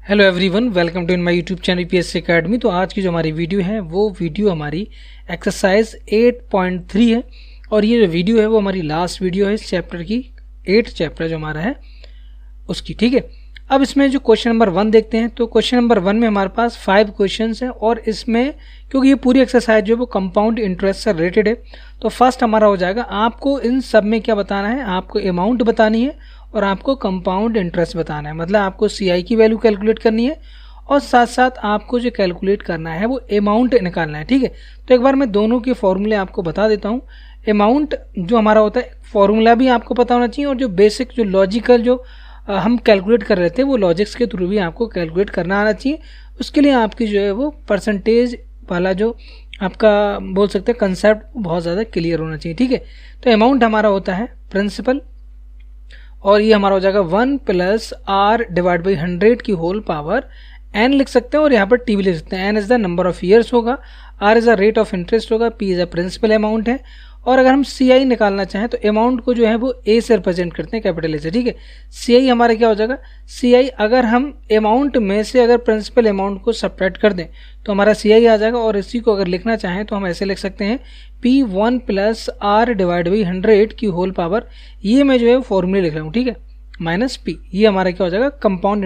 Hello everyone, welcome to in my YouTube channel PSC academy. तो आज की जो हमारी वीडियो है वो वीडियो हमारी एक्सरसाइज 8.3 है और ये जो वीडियो है वो हमारी लास्ट वीडियो है इस चैप्टर की, 8th चैप्टर जो हमारा है उसकी। ठीक है, अब इसमें जो क्वेश्चन नंबर 1 देखते हैं। तो क्वेश्चन नंबर 1 में हमारे पास 5 क्वेश्चन हैं और इसमें क्योंकि ये पूरी एक्सरसाइज जो है वो कंपाउंड इंटरेस्ट से रिलेटेड है, तो फर्स्ट हमारा हो जाएगा आपको इन सब में क्या बताना है, आपको अमाउंट बतानी है और आपको कंपाउंड इंटरेस्ट बताना है। मतलब आपको सीआई की वैल्यू कैलकुलेट करनी है और साथ साथ आपको जो कैलकुलेट करना है वो अमाउंट निकालना है। ठीक है, तो एक बार मैं दोनों के फॉर्मूले आपको बता देता हूँ। अमाउंट जो हमारा होता है फॉर्मूला भी आपको पता होना चाहिए और जो बेसिक जो लॉजिकल जो हम कैलकुलेट कर रहे थे वो लॉजिक्स के थ्रू भी आपको कैलकुलेट करना आना चाहिए। उसके लिए आपकी जो है वो परसेंटेज वाला जो आपका बोल सकते हैं कंसेप्ट बहुत ज़्यादा क्लियर होना चाहिए। ठीक है, तो अमाउंट हमारा होता है प्रिंसिपल और ये हमारा हो जाएगा 1 + R/100 की होल पावर n लिख सकते हैं और यहाँ पर टी भी लिख सकते हैं। n is the number of years होगा, r is the rate of interest होगा, p is the principal amount है। और अगर हम CI निकालना चाहें तो अमाउंट को जो है वो A से रिप्रेजेंट करते हैं, कैपिटल A से। ठीक है, CI हमारा क्या हो जाएगा, CI अगर हम अमाउंट में से अगर प्रिंसिपल अमाउंट को सब्ट्रैक्ट कर दें तो हमारा CI आ जाएगा। और इसी को अगर लिखना चाहें तो हम ऐसे लिख सकते हैं P1 + R/100 की होल पावर, ये मैं जो है फॉर्मूले लिख रहा हूँ। ठीक है, -P, ये हमारा क्या हो जाएगा कंपाउंड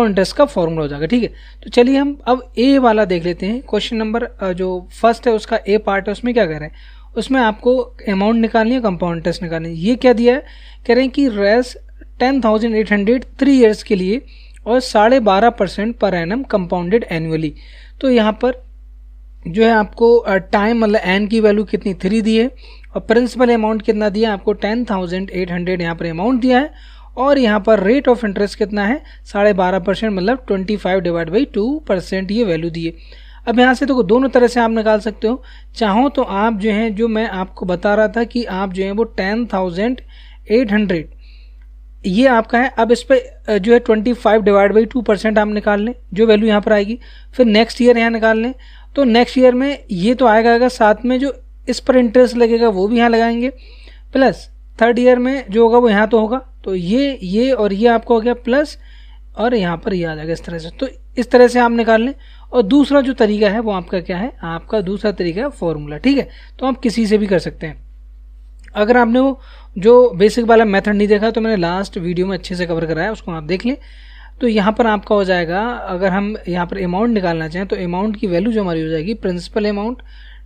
इंटरेस्ट का फॉर्मूला हो जाएगा। ठीक है, तो चलिए हम अब ए वाला देख लेते हैं। क्वेश्चन नंबर जो फर्स्ट है उसका ए पार्ट है, उसमें क्या कह रहे हैं, उसमें आपको अमाउंट निकालनी है, कंपाउंड इंटरेस्ट निकालनी है। ये क्या दिया है, कह रहे हैं कि रेस 10,800 3 ईयर्स के लिए और 12.5% पर एनम कंपाउंडेड एनुअली। तो यहाँ पर जो है आपको टाइम मतलब एन की वैल्यू कितनी 3 दी है और प्रिंसिपल अमाउंट कितना दिया है आपको 10,800 यहाँ पर अमाउंट दिया है और यहाँ पर रेट ऑफ इंटरेस्ट कितना है 12.5% मतलब 25/2% ये वैल्यू दी है। अब यहाँ से तो दोनों तरह से आप निकाल सकते हो। चाहो तो आप जो है, जो मैं आपको बता रहा था कि आप जो है वो 10,800 ये आपका है। अब इस पर जो है 25/2% आप निकाल लें, जो वैल्यू यहाँ पर आएगी। फिर नेक्स्ट ईयर यहाँ निकाल लें तो नेक्स्ट ईयर में ये तो आएगा, साथ में जो इस पर इंटरेस्ट लगेगा वो भी यहाँ लगाएंगे, प्लस थर्ड ईयर में जो होगा वो यहाँ तो होगा। तो ये और ये आपको हो गया प्लस और यहाँ पर ये आ जाएगा इस तरह से। तो इस तरह से आप निकाल लें। और दूसरा जो तरीका है वो आपका क्या है, आपका दूसरा तरीका है फॉर्मूला। ठीक है, तो आप किसी से भी कर सकते हैं। अगर आपने वो जो बेसिक वाला मेथड नहीं देखा तो मैंने लास्ट वीडियो में अच्छे से कवर कराया, उसको आप देख लें। तो यहाँ पर आपका हो जाएगा, अगर हम यहाँ पर अमाउंट निकालना चाहें तो अमाउंट की वैल्यू जो हमारी हो जाएगी प्रिंसिपल अमाउंट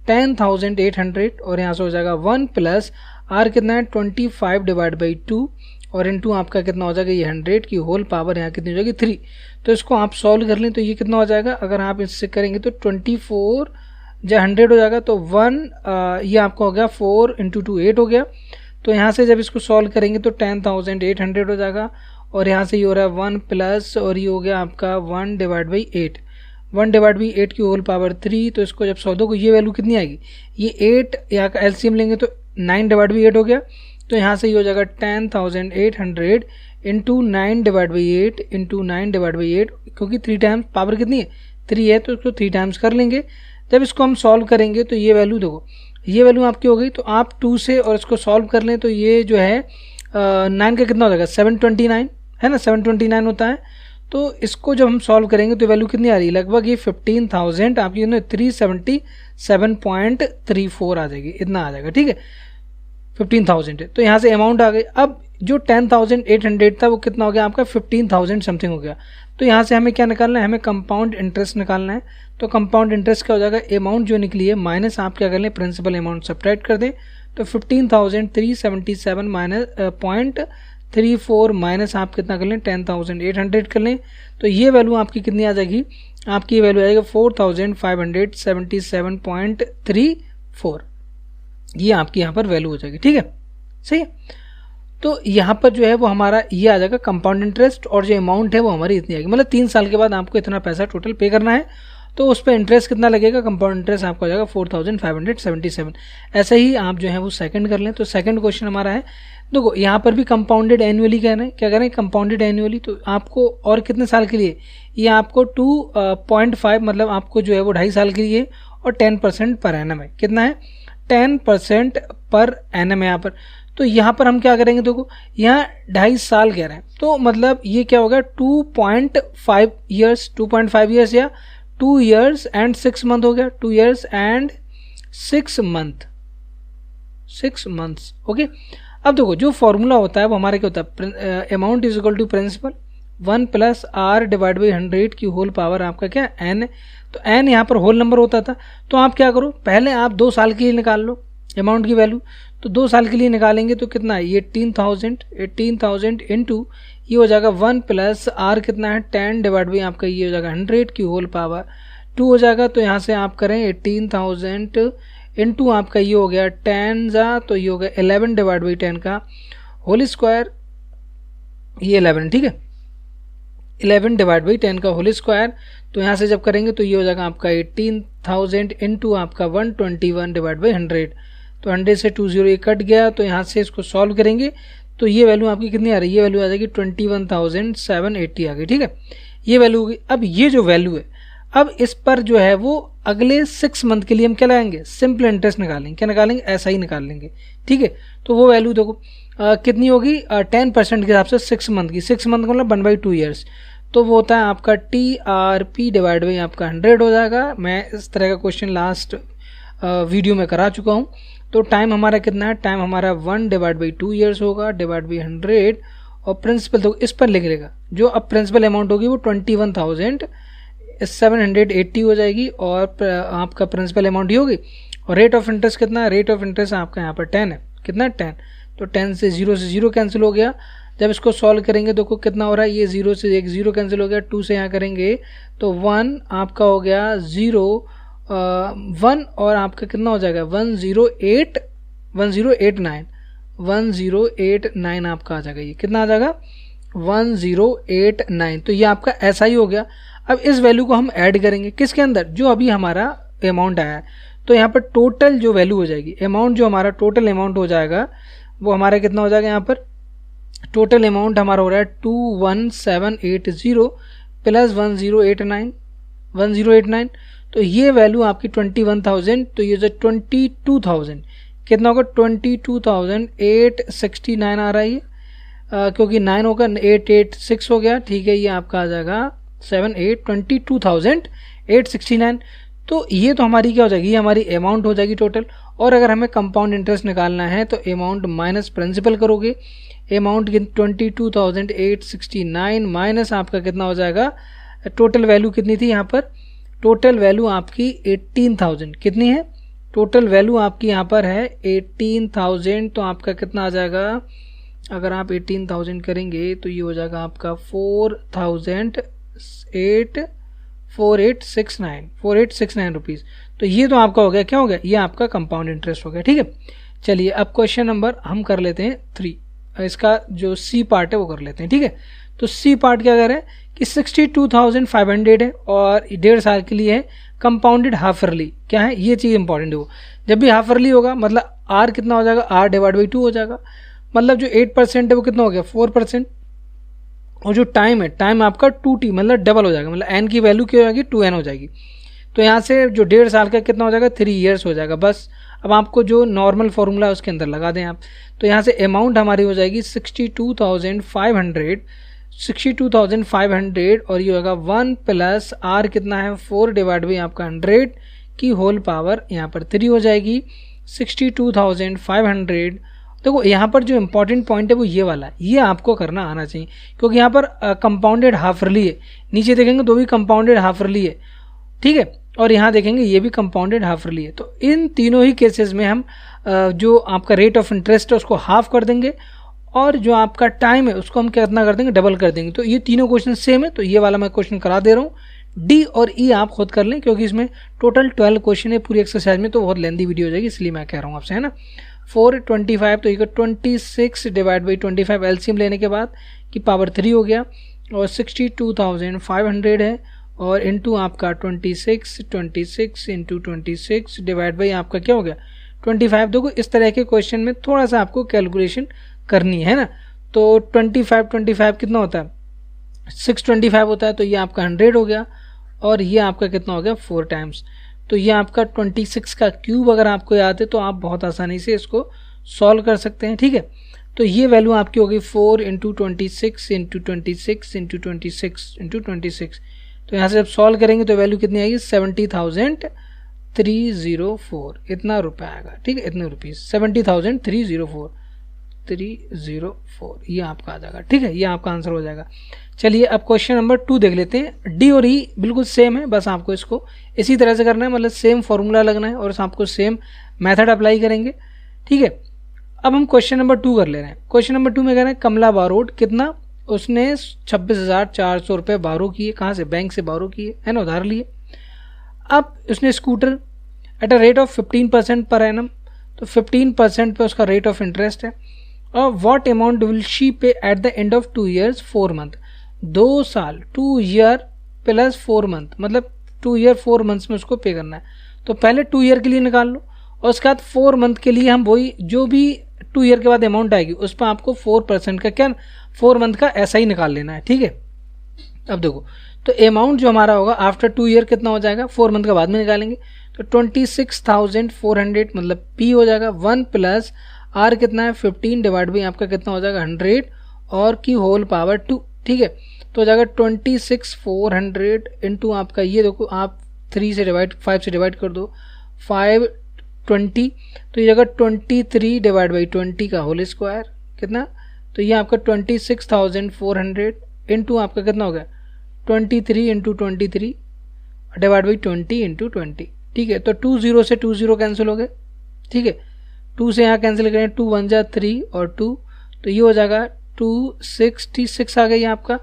10,800 और यहाँ से हो जाएगा 1 + R कितना है 25/2 और इनटू आपका कितना हो जाएगा ये 100 की होल पावर यहाँ कितनी हो जाएगी 3। तो इसको आप सॉल्व कर लें तो ये कितना हो जाएगा, अगर आप इससे करेंगे तो 24 जब 100 हो जाएगा तो 1 ये आपका हो गया 4 × 2 8 हो गया। तो यहाँ से जब इसको सॉल्व करेंगे तो 10,800 हो जाएगा और यहाँ से ये हो रहा है 1 प्लस और ये हो गया आपका 1/8 1/8 की होल पावर 3। तो इसको जब सौदों को ये वैल्यू कितनी आएगी, ये 8 यहाँ का एलसीएम लेंगे तो 9/8 हो गया। तो यहाँ से ये हो जाएगा 10,800 × 9/8 × 9/8, क्योंकि 3 टाइम्स पावर कितनी है 3 है तो इसको 3 टाइम्स कर लेंगे। जब इसको हम सॉल्व करेंगे तो ये वैल्यू देखो, ये वैल्यू आपकी हो गई। तो आप 2 से और इसको सॉल्व कर लें तो ये जो है 9 का कितना हो जाएगा 729 है ना, 729 होता है। तो इसको जब हम सॉल्व करेंगे तो वैल्यू कितनी आ रही है, लगभग ये 15,000 आपकी 377.34 आ जाएगी, इतना आ जाएगा। ठीक है, 15,000 है तो यहाँ से अमाउंट आ गई। अब जो 10,800 था वो कितना हो गया आपका 15,000 समथिंग हो गया। तो यहाँ से हमें क्या निकालना है, हमें कंपाउंड इंटरेस्ट निकालना है। तो कंपाउंड इंटरेस्ट क्या हो जाएगा, अमाउंट जो निकली है माइनस आप क्या कर लें प्रिंसिपल अमाउंट सब्ट्रैक्ट कर दें। तो 15,377.34 माइनस आप कितना कर लें 10,800 कर लें। तो ये वैल्यू आपकी कितनी आ जाएगी, आपकी वैल्यू आ जाएगी 4,577.34, ये आपकी यहाँ पर वैल्यू हो जाएगी। ठीक है, सही है। तो यहाँ पर जो है वो हमारा ये आ जाएगा कंपाउंड इंटरेस्ट और जो अमाउंट है वो हमारी इतनी आएगी। मतलब 3 साल के बाद आपको इतना पैसा टोटल पे करना है। तो उस पर इंटरेस्ट कितना लगेगा, कंपाउंड इंटरेस्ट आपको हो जाएगा 4,577। ऐसे ही आप जो है वो सेकंड कर लें। तो सेकंड क्वेश्चन हमारा है, देखो यहाँ पर भी कंपाउंडेड एनुअली कह रहे हैं, क्या कह रहे हैं कंपाउंडेड एनुअली। तो आपको और कितने साल के लिए, ये आपको 2.5 मतलब आपको जो है वो 2.5 साल के लिए और 10% पर एनम है। कितना है 10% पर एनम है यहाँ पर। तो यहाँ पर हम क्या करेंगे, देखो यहाँ 2.5 साल कह रहे हैं, तो मतलब ये क्या होगा 2.5 ईयर्स, 2.5 ईयर्स या 2 ईयर्स एंड 6 मंथ हो गया, 2 years and 6 month, 6 months. Okay, अब देखो जो फॉर्मूला होता है वो हमारा क्या होता है, amount is equal to principal 1 plus R divide by 100 की होल पावर आपका क्या एन है। तो एन यहाँ पर होल नंबर होता था, तो आप क्या करो, पहले आप 2 साल के लिए निकाल लो अमाउंट की वैल्यू। तो 2 साल के लिए निकालेंगे तो कितना है, 18,000 इंटू ये हो जाएगा 1 प्लस आर कितना है 10 डिवाइड बाई आपका ये हो जाएगा 100 की होल पावर 2 हो जाएगा। तो यहाँ से आप करें 18,000 इंटू आपका ये हो गया 10 जा, तो ये हो गया 11 डिवाइड बाई 10 का होल स्क्वायर, ये 11, ठीक है 11 डिवाइड बाई 10 का होल स्क्वायर। तो यहाँ से जब करेंगे तो ये हो जाएगा आपका 18,000 इंटू आपका 121 डिवाइड बाई 100, तो 100 से 20 ये कट गया। तो यहाँ से इसको सॉल्व करेंगे तो ये वैल्यू आपकी कितनी आ रही है, ये वैल्यू आ जाएगी 21,780 आ गई, ठीक है ये वैल्यू होगी। अब ये जो वैल्यू है, अब इस पर जो है वो अगले 6 मंथ के लिए हम क्या लगाएंगे, सिंपल इंटरेस्ट निकालेंगे, क्या निकालेंगे, ऐसा ही निकाल लेंगे, ठीक है। तो वो वैल्यू देखो कितनी होगी 10% के हिसाब से 6 मंथ की, 6 मंथ का मतलब 1/2 ईयर्स, तो वो होता है आपका TRP डिवाइड बाई आपका 100 हो जाएगा। मैं इस तरह का क्वेश्चन लास्ट वीडियो में करा चुका हूँ। तो टाइम हमारा कितना है, टाइम हमारा 1 डिवाइड बाई 2 ईयर्स होगा डिवाइड बाई 100, और प्रिंसिपल तो इस पर लिख लेगा, जो अब प्रिंसिपल अमाउंट होगी वो 21,780 हो जाएगी, और आपका प्रिंसिपल अमाउंट ही होगी। और रेट ऑफ इंटरेस्ट कितना है, रेट ऑफ इंटरेस्ट आपका यहाँ पर 10 है, कितना 10, तो 10 से 0 कैंसिल हो गया। जब इसको सॉल्व करेंगे देखो कितना हो रहा है, ये 0 से 1 0 कैंसिल हो गया, 2 से यहाँ करेंगे तो 1 आपका हो गया 0 1, और आपका कितना हो जाएगा 1089 आपका आ जाएगा, ये कितना आ जाएगा 1089। तो ये आपका ऐसा ही हो गया। अब इस वैल्यू को हम ऐड करेंगे किसके अंदर, जो अभी हमारा अमाउंट आया है, तो यहाँ पर टोटल जो वैल्यू हो जाएगी, अमाउंट जो हमारा टोटल अमाउंट हो जाएगा वो हमारा कितना हो जाएगा, यहाँ पर टोटल अमाउंट हमारा हो रहा है 21,780 प्लस 1089, तो ये वैल्यू आपकी 21,000, तो ये जो 22,000 कितना होगा 22,869 आ रहा है, क्योंकि 9 होगा 886 हो गया, ठीक है ये आपका आ जाएगा 22,869। तो ये तो हमारी क्या हो जाएगी, ये हमारी अमाउंट हो जाएगी टोटल। और अगर हमें कंपाउंड इंटरेस्ट निकालना है तो अमाउंट माइनस प्रिंसिपल करोगे, अमाउंट 22,869 माइनस आपका कितना हो जाएगा, टोटल वैल्यू कितनी थी यहाँ पर, टोटल वैल्यू आपकी 18,000 कितनी है, टोटल वैल्यू आपकी यहाँ पर है 18,000, तो आपका कितना आ जाएगा, अगर आप 18,000 करेंगे तो ये हो जाएगा आपका 4,869 रुपीज़। तो ये तो आपका हो गया, क्या हो गया, ये आपका कंपाउंड इंटरेस्ट हो गया, ठीक है। चलिए अब क्वेश्चन नंबर हम कर लेते हैं 3, इसका जो सी पार्ट है वो कर लेते हैं, ठीक है। तो सी पार्ट क्या कर रहे हैं कि 62,500 है और 1.5 साल के लिए है, कंपाउंडेड हाफ ईयरली, क्या है ये चीज़ इंपॉर्टेंट है। वो जब भी हाफ ईयरली होगा मतलब आर कितना हो जाएगा, आर डिवाइड बाई 2 हो जाएगा, मतलब जो 8% है वो कितना हो गया 4%, और जो टाइम है, टाइम आपका 2t मतलब डबल हो जाएगा, मतलब n की वैल्यू क्या हो जाएगी 2n हो जाएगी। तो यहाँ से जो 1.5 साल का कितना हो जाएगा 3 ईयर्स हो जाएगा बस। अब आपको जो नॉर्मल फॉर्मूला है उसके अंदर लगा दें आप, तो यहाँ से अमाउंट हमारी हो जाएगी 62,500 और ये होगा 1 प्लस आर कितना है 4 डिवाइड बाई आपका 100 की होल पावर यहाँ पर 3 हो जाएगी 62,500। देखो यहाँ पर जो इम्पोर्टेंट पॉइंट है वो ये वाला है, ये आपको करना आना चाहिए, क्योंकि यहाँ पर कंपाउंडेड हाफ ईयरली है, नीचे देखेंगे तो भी कंपाउंडेड हाफ ईयरली है, ठीक है, और यहाँ देखेंगे ये भी कंपाउंडेड हाफ ईयरली है। तो इन तीनों ही केसेस में हम जो आपका रेट ऑफ इंटरेस्ट है उसको हाफ कर देंगे, और जो आपका टाइम है उसको हम कितना कर देंगे, डबल कर देंगे। तो ये तीनों क्वेश्चन सेम है, तो ये वाला मैं क्वेश्चन करा दे रहा हूँ। डी और ई आप खुद कर लें, क्योंकि इसमें टोटल 12 क्वेश्चन है पूरी एक्सरसाइज में, तो बहुत लेंदी वीडियो हो जाएगी, इसलिए मैं कह रहा हूँ आपसे, है ना। 425 तो ये 26 डिवाइड बाई 25 एलसीएम लेने के बाद की पावर 3 हो गया, और 62,500 है, और इंटू आपका 26 इंटू 26 डिवाइड बाई आपका क्या हो गया 25। देखो इस तरह के क्वेश्चन में थोड़ा सा आपको कैलकुलेशन करनी है ना। तो 25 कितना होता है 625 होता है, तो ये आपका 100 हो गया, और ये आपका कितना हो गया 4 टाइम्स। तो ये आपका 26 का क्यूब अगर आपको याद है तो आप बहुत आसानी से इसको सॉल्व कर सकते हैं, ठीक है। तो ये वैल्यू आपकी होगी 4 इंटू 26 इंटू 26 इंटू 26 इंटू 26। तो यहाँ से जब सॉल्व करेंगे तो वैल्यू कितनी आएगी 70,304, इतना रुपये आएगा, ठीक है, इतने रुपीज़ 70,304 ये आपका आ जाएगा, ठीक है, ये आपका आंसर हो जाएगा। चलिए अब क्वेश्चन नंबर 2 देख लेते हैं। डी और ई बिल्कुल सेम है, बस आपको इसको इसी तरह से करना है, मतलब सेम फॉर्मूला लगना है और आपको सेम मेथड अप्लाई करेंगे, ठीक है। अब हम क्वेश्चन नंबर 2 कर ले रहे हैं। क्वेश्चन नंबर 2 में कह रहे हैं कमला बारोड कितना, उसने 26,400 रुपये बारो किए, कहाँ से, बैंक से बारो किए, है ना, उधार लिए। अब उसने scooter at a rate of 15% per annum, तो 15% पे उसका रेट ऑफ इंटरेस्ट है। और व्हाट अमाउंट विल शी पे at the end of 2 years 4 month, 2 साल 2 year प्लस 4 month, मतलब 2 year 4 months में उसको पे करना है। तो पहले 2 year के लिए निकाल लो और उसके बाद 4 month के लिए हम वही जो भी 2 year के बाद अमाउंट आएगी उस पर आपको 4% का क्या 4 month का ऐसा ही निकाल लेना है, ठीक है। अब देखो तो अमाउंट जो हमारा होगा आफ्टर 2 year कितना हो जाएगा, 4 month का बाद में निकालेंगे तो 26,400 मतलब P हो जाएगा 1 प्लस R कितना है 15 डिवाइड बाई आपका कितना हो जाएगा 100 और की होल पावर 2, ठीक है। तो हो जाएगा 26,400 इंटू आपका ये देखो आप 5 से डिवाइड कर दो 520, तो ये जगह 23 डिवाइड बाई 20 का होल स्क्वायर कितना, तो ये आपका 26,400 इंटू आपका कितना हो गया 23 इंटू 23 डिवाइड बाई 20 इंटू 20, ठीक है। तो 2 0 से 2 0 कैंसिल हो गए, ठीक है। 2 से यहाँ कैंसिल करें 2 1 जा 3 और 2, तो ये हो जाएगा 266 आ गई आपका।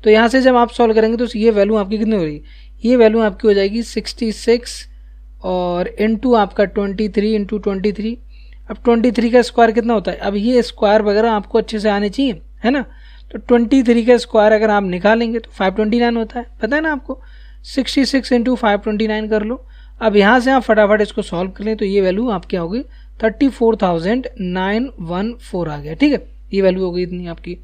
तो यहाँ से जब आप सॉल्व करेंगे तो ये वैल्यू आपकी कितनी हो रही है, ये वैल्यू आपकी हो जाएगी 66 और इंटू आपका 23 इंटू 23। अब 23 का स्क्वायर कितना होता है, अब ये स्क्वायर वगैरह आपको अच्छे से आने चाहिए, है ना। तो 23 का स्क्वायर अगर आप निकालेंगे तो 529 होता है, पता है ना आपको। 66 इंटू 529 कर लो। अब यहाँ से आप फटाफट इसको सॉल्व कर लें तो ये वैल्यू आपकी होगी 34,914 आ गया, ठीक है, ये वैल्यू हो गई इतनी आपकी।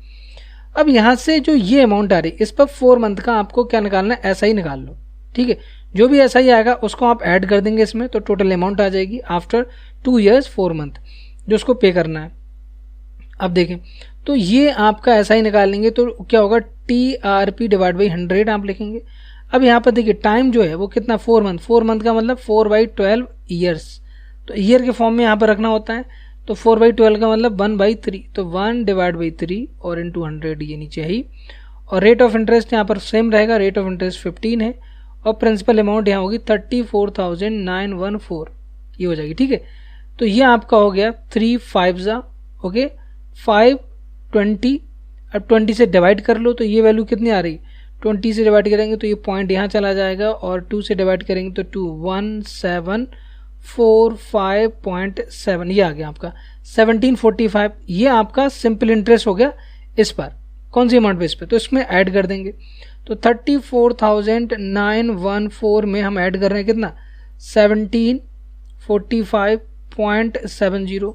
अब यहाँ से जो ये अमाउंट आ रही है इस पर 4 मंथ का आपको क्या निकालना है, ऐसा ही निकाल लो, ठीक है। जो भी ऐसा ही आएगा उसको आप ऐड कर देंगे इसमें, तो टोटल अमाउंट आ जाएगी आफ्टर 2 years 4 month जो उसको पे करना है। अब देखें तो ये आपका ऐसा ही निकालेंगे तो क्या होगा TRP डिवाइड बाई 100 आप लिखेंगे। अब यहाँ पर देखिए टाइम जो है वो कितना 4 मंथ, 4 मंथ का मतलब 4/12 ईयर्स, तो ईयर के फॉर्म में यहाँ पर रखना होता है। तो 4/12 का मतलब 1/3, तो 1 डिवाइड बाई 3 और इंटू 100 ये नीचे ही। और रेट ऑफ इंटरेस्ट यहाँ पर सेम रहेगा, रेट ऑफ इंटरेस्ट 15 है और प्रिंसिपल अमाउंट यहाँ होगी 34,914 ये हो जाएगी, ठीक है। तो ये आपका हो गया 3 5 ओके 520। अब 20 से डिवाइड कर लो तो ये वैल्यू कितनी आ रही, 20 से डिवाइड करेंगे तो ये पॉइंट यहाँ चला जाएगा और 2 से डिवाइड करेंगे तो 21745.7 ये आ गया आपका 1745। ये आपका सिंपल इंटरेस्ट हो गया इस पर, कौन सी अमाउंट पे, इस पर, तो इसमें ऐड कर देंगे। तो 34,914 में हम ऐड कर रहे हैं कितना 1745.70,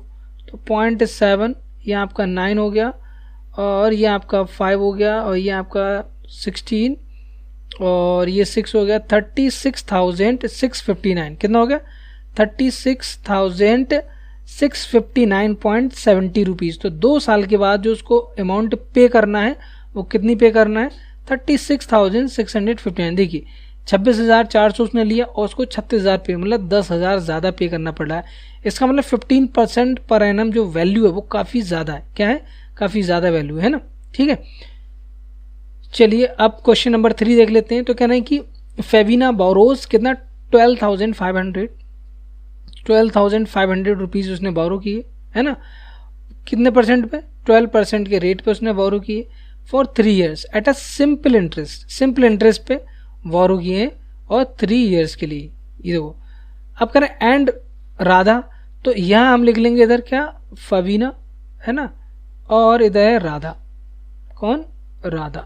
तो 0.7 ये आपका 9 हो गया और ये आपका 5 हो गया और ये आपका 16 और ये 6 हो गया 36,659 कितना हो गया 36,659.70 रुपीज़। तो 2 साल के बाद जो उसको अमाउंट पे करना है वो कितनी पे करना है 36,659। देखिए 26,400 उसने लिया और उसको 36,000 पे मतलब 10,000 ज़्यादा पे करना पड़ रहा है। इसका मतलब 15% पर एनम जो वैल्यू है वो काफ़ी ज़्यादा है, क्या है, काफ़ी ज़्यादा वैल्यू है ना, ठीक है। चलिए अब क्वेश्चन नंबर 3 देख लेते हैं। तो कहना है कि फेविना बोरोज कितना 12,500 रुपीज़ उसने बोरो किए, है ना, कितने परसेंट पे 12% के रेट पे उसने बोरो किए for 3 years at a simple interest पे बोरो किए और 3 years के लिए। ये देखो अब करें एंड राधा, तो यहाँ हम लिख लेंगे इधर क्या फवीना, है ना, और इधर है राधा, कौन, राधा,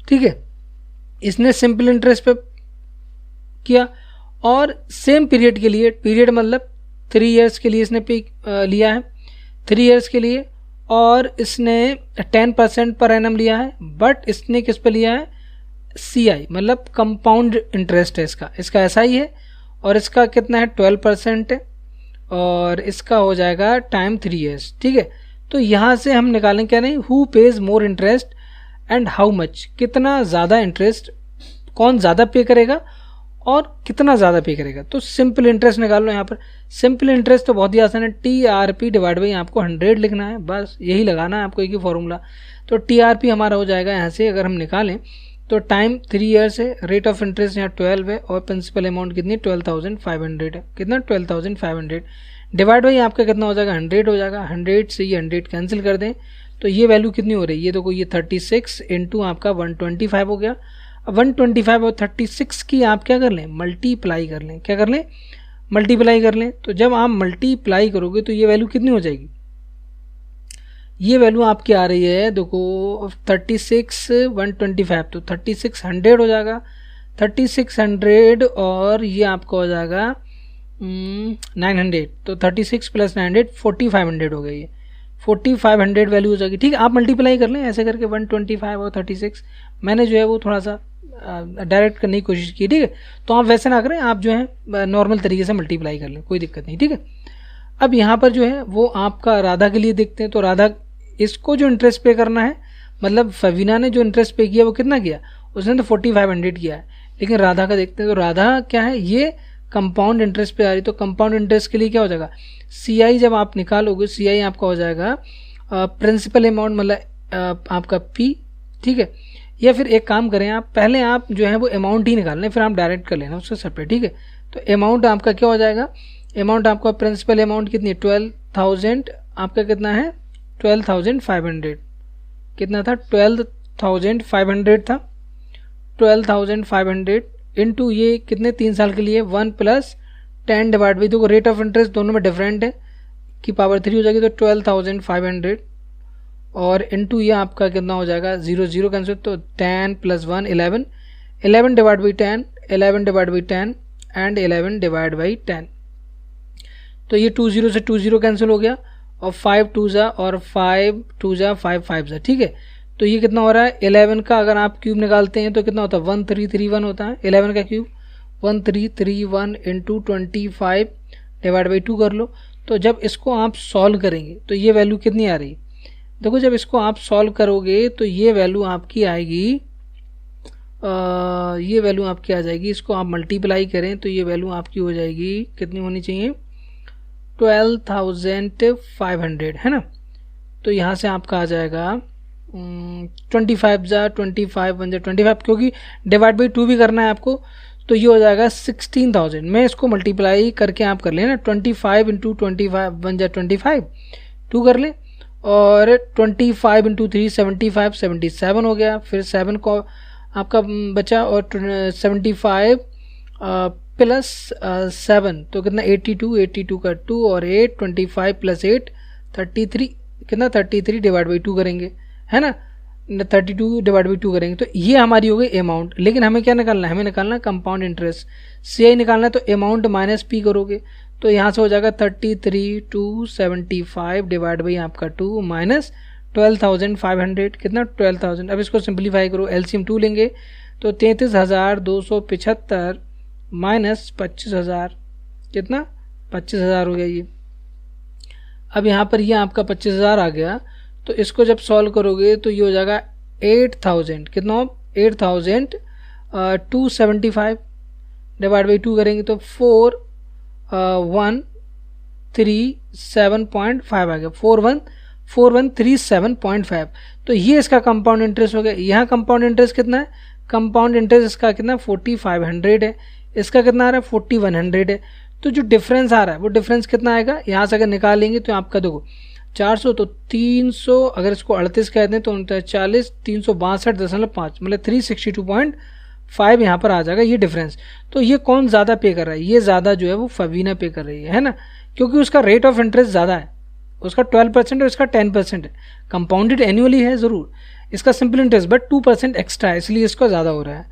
ठीक है। इसने सिंपल इंटरेस्ट पे किया और सेम पीरियड के लिए, पीरियड मतलब 3 years के लिए इसने पे लिया है 3 years के लिए, और इसने 10% पर एनम लिया है, बट इसने किस पे लिया है CI मतलब कंपाउंड इंटरेस्ट है इसका ऐसा ही है और इसका कितना है 12% है और इसका हो जाएगा टाइम 3 years, ठीक है। तो यहाँ से हम निकालें क्या नहीं, who page more interest and how much, कितना ज़्यादा इंटरेस्ट, कौन ज़्यादा पे करेगा और कितना ज़्यादा पे करेगा। तो सिंपल इंटरेस्ट निकाल लो यहाँ पर। सिंपल इंटरेस्ट तो बहुत ही आसान है, TRP डिवाइड बाई आपको 100 लिखना है, बस यही लगाना है आपको, एक ही फॉर्मूला। तो TRP हमारा हो जाएगा यहाँ से अगर हम निकालें तो टाइम 3 years है, रेट ऑफ इंटरेस्ट यहाँ 12 है और प्रिंसिपल अमाउंट कितनी 12,500 है, कितना 12,500 डिवाइड बाई आपका कितना हो जाएगा 100 हो जाएगा। 100 से ये 100 कैंसिल कर दें तो ये वैल्यू कितनी हो रही है, ये देखो ये 36 इंटू आपका 125 हो गया। 125 और 36 की आप क्या कर लें, मल्टीप्लाई कर लें, क्या कर लें, मल्टीप्लाई कर लें। तो जब आप मल्टीप्लाई करोगे तो ये वैल्यू कितनी हो जाएगी, ये वैल्यू आपकी आ रही है देखो 36 125, तो 3600 हो जाएगा, 3600 और ये आपका हो जाएगा 900, तो 36 प्लस 900 4500 हो गई है, 4500 वैल्यू हो जाएगी, ठीक है। आप मल्टीप्लाई कर लें ऐसे करके 125 और 36, मैंने जो है वो थोड़ा सा डायरेक्ट करने की कोशिश की, ठीक है। तो आप वैसे ना करें, आप जो है नॉर्मल तरीके से मल्टीप्लाई कर लें, कोई दिक्कत नहीं, ठीक है। अब यहाँ पर जो है वो आपका राधा के लिए देखते हैं। तो राधा, इसको जो इंटरेस्ट पे करना है, मतलब फवीना ने जो इंटरेस्ट पे किया वो कितना किया, उसने तो 4500 किया है, लेकिन राधा का देखते हैं। तो राधा क्या है, ये कंपाउंड इंटरेस्ट पे आ रही, तो कंपाउंड इंटरेस्ट के लिए क्या हो जाएगा, CI जब आप निकालोगे, CI आपका हो जाएगा प्रिंसिपल अमाउंट, मतलब आपका P, ठीक है। या फिर एक काम करें आप, पहले आप जो है वो अमाउंट ही निकाल लें, फिर आप डायरेक्ट कर लेना उससे सेपरेट, ठीक है। तो अमाउंट आपका क्या हो जाएगा, अमाउंट आपका प्रिंसिपल अमाउंट कितनी है 12,000, आपका कितना है 12,500, कितना था 12,500 था, 12,500 इंटू ये कितने 3 साल के लिए 1 + 10 डिवाइड बाई, देखो रेट ऑफ इंटरेस्ट दोनों में डिफरेंट है, की पावर 3 हो जाएगी, तो 12,500 और इंटू ये आपका कितना हो जाएगा 0 0 कैंसिल, तो 10 + 1 11, 11 divide by 10, 11 divide by 10 and 11 divide by 10, तो ये 2 0 से 2 0 कैंसिल हो गया और 5 2 जा और 5 2 जा 5 5 जा, ठीक है। तो ये कितना हो रहा है 11 का अगर आप क्यूब निकालते हैं तो कितना होता है 1331 होता है, 11 का क्यूब 1331 इंटू 25 डिवाइड बाई 2 कर लो। तो जब इसको आप सॉल्व करेंगे तो ये वैल्यू कितनी आ रही, देखो जब इसको आप सॉल्व करोगे तो ये वैल्यू आपकी आएगी, ये वैल्यू आपकी आ जाएगी, इसको आप मल्टीप्लाई करें तो ये वैल्यू आपकी हो जाएगी, कितनी होनी चाहिए 12,500, है ना। तो यहाँ से आपका आ जाएगा 25 जा 25 1 जा 25, क्योंकि डिवाइड बाई 2 भी करना है आपको, तो ये हो जाएगा 16,000। मैं इसको मल्टीप्लाई करके आप कर लें ना, 25 इंटू 25 1 जा 25 2 कर लें, और 25 इंटू 3 75 77 हो गया, फिर 7 को आपका बचा और 75 प्लस 7 तो कितना 82, 82 का 2 और 8 25 प्लस 8 33, कितना 33 डिवाइड बाई 2 करेंगे, है ना, 32 डिवाइड बाई 2 करेंगे। तो ये हमारी हो गई अमाउंट, लेकिन हमें क्या निकालना है, हमें निकालना है कंपाउंड इंटरेस्ट, CI निकालना है, तो अमाउंट माइनस P करोगे तो यहाँ से हो जाएगा 33,275 डिवाइड बाई आपका 2 माइनस 12,500, कितना 12,000। अब इसको सिंप्लीफाई करो, LCM 2 लेंगे तो 33,275 माइनस 25,000, कितना 25,000 हो गया ये। अब यहाँ पर ये आपका 25,000 आ गया, तो इसको जब सॉल्व करोगे तो ये हो जाएगा 8,000, कितना 8,275 डिवाइड बाई 2 करेंगे तो 4137.5 आ गया, 4137.5। तो ये इसका कंपाउंड इंटरेस्ट हो गया। यहाँ कंपाउंड इंटरेस्ट कितना है, कंपाउंड इंटरेस्ट इसका कितना 4500 है, इसका कितना आ रहा है 4100 है। तो जो डिफरेंस आ रहा है वो डिफरेंस कितना आएगा, यहाँ से अगर निकालेंगे तो आपका देखो 400 तो 300, अगर इसको 38 कहते हैं तो 39 362.5 मतलब 362.5 यहाँ पर आ जाएगा ये डिफरेंस। तो ये कौन ज़्यादा पे कर रहा है, ये ज़्यादा जो है वो फवीना पे कर रही है ना, क्योंकि उसका रेट ऑफ इंटरेस्ट ज़्यादा है, उसका 12% और इसका 10% है, कंपाउंडेड एनुअली है ज़रूर, इसका सिंपल इंटरेस्ट बट 2% एक्स्ट्रा है, इसलिए इसका ज़्यादा हो रहा है,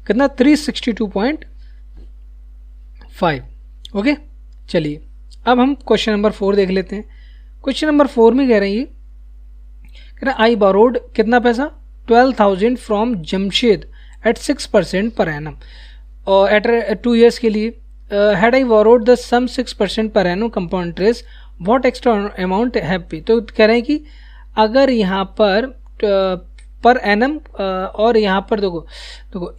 कितना 362.5। ओके, चलिए अब हम क्वेश्चन नंबर 4 देख लेते हैं। क्वेश्चन नंबर 4 में कह रहे हैं आई बोरोड कितना पैसा 12,000 from Jamshed eight 6% per annum और एट 2 ईयर्स के लिए had I borrowed the sum 6% per annum compound interest what extra amount have pay. तो कह रहे हैं कि अगर यहाँ पर एनम और यहाँ पर देखो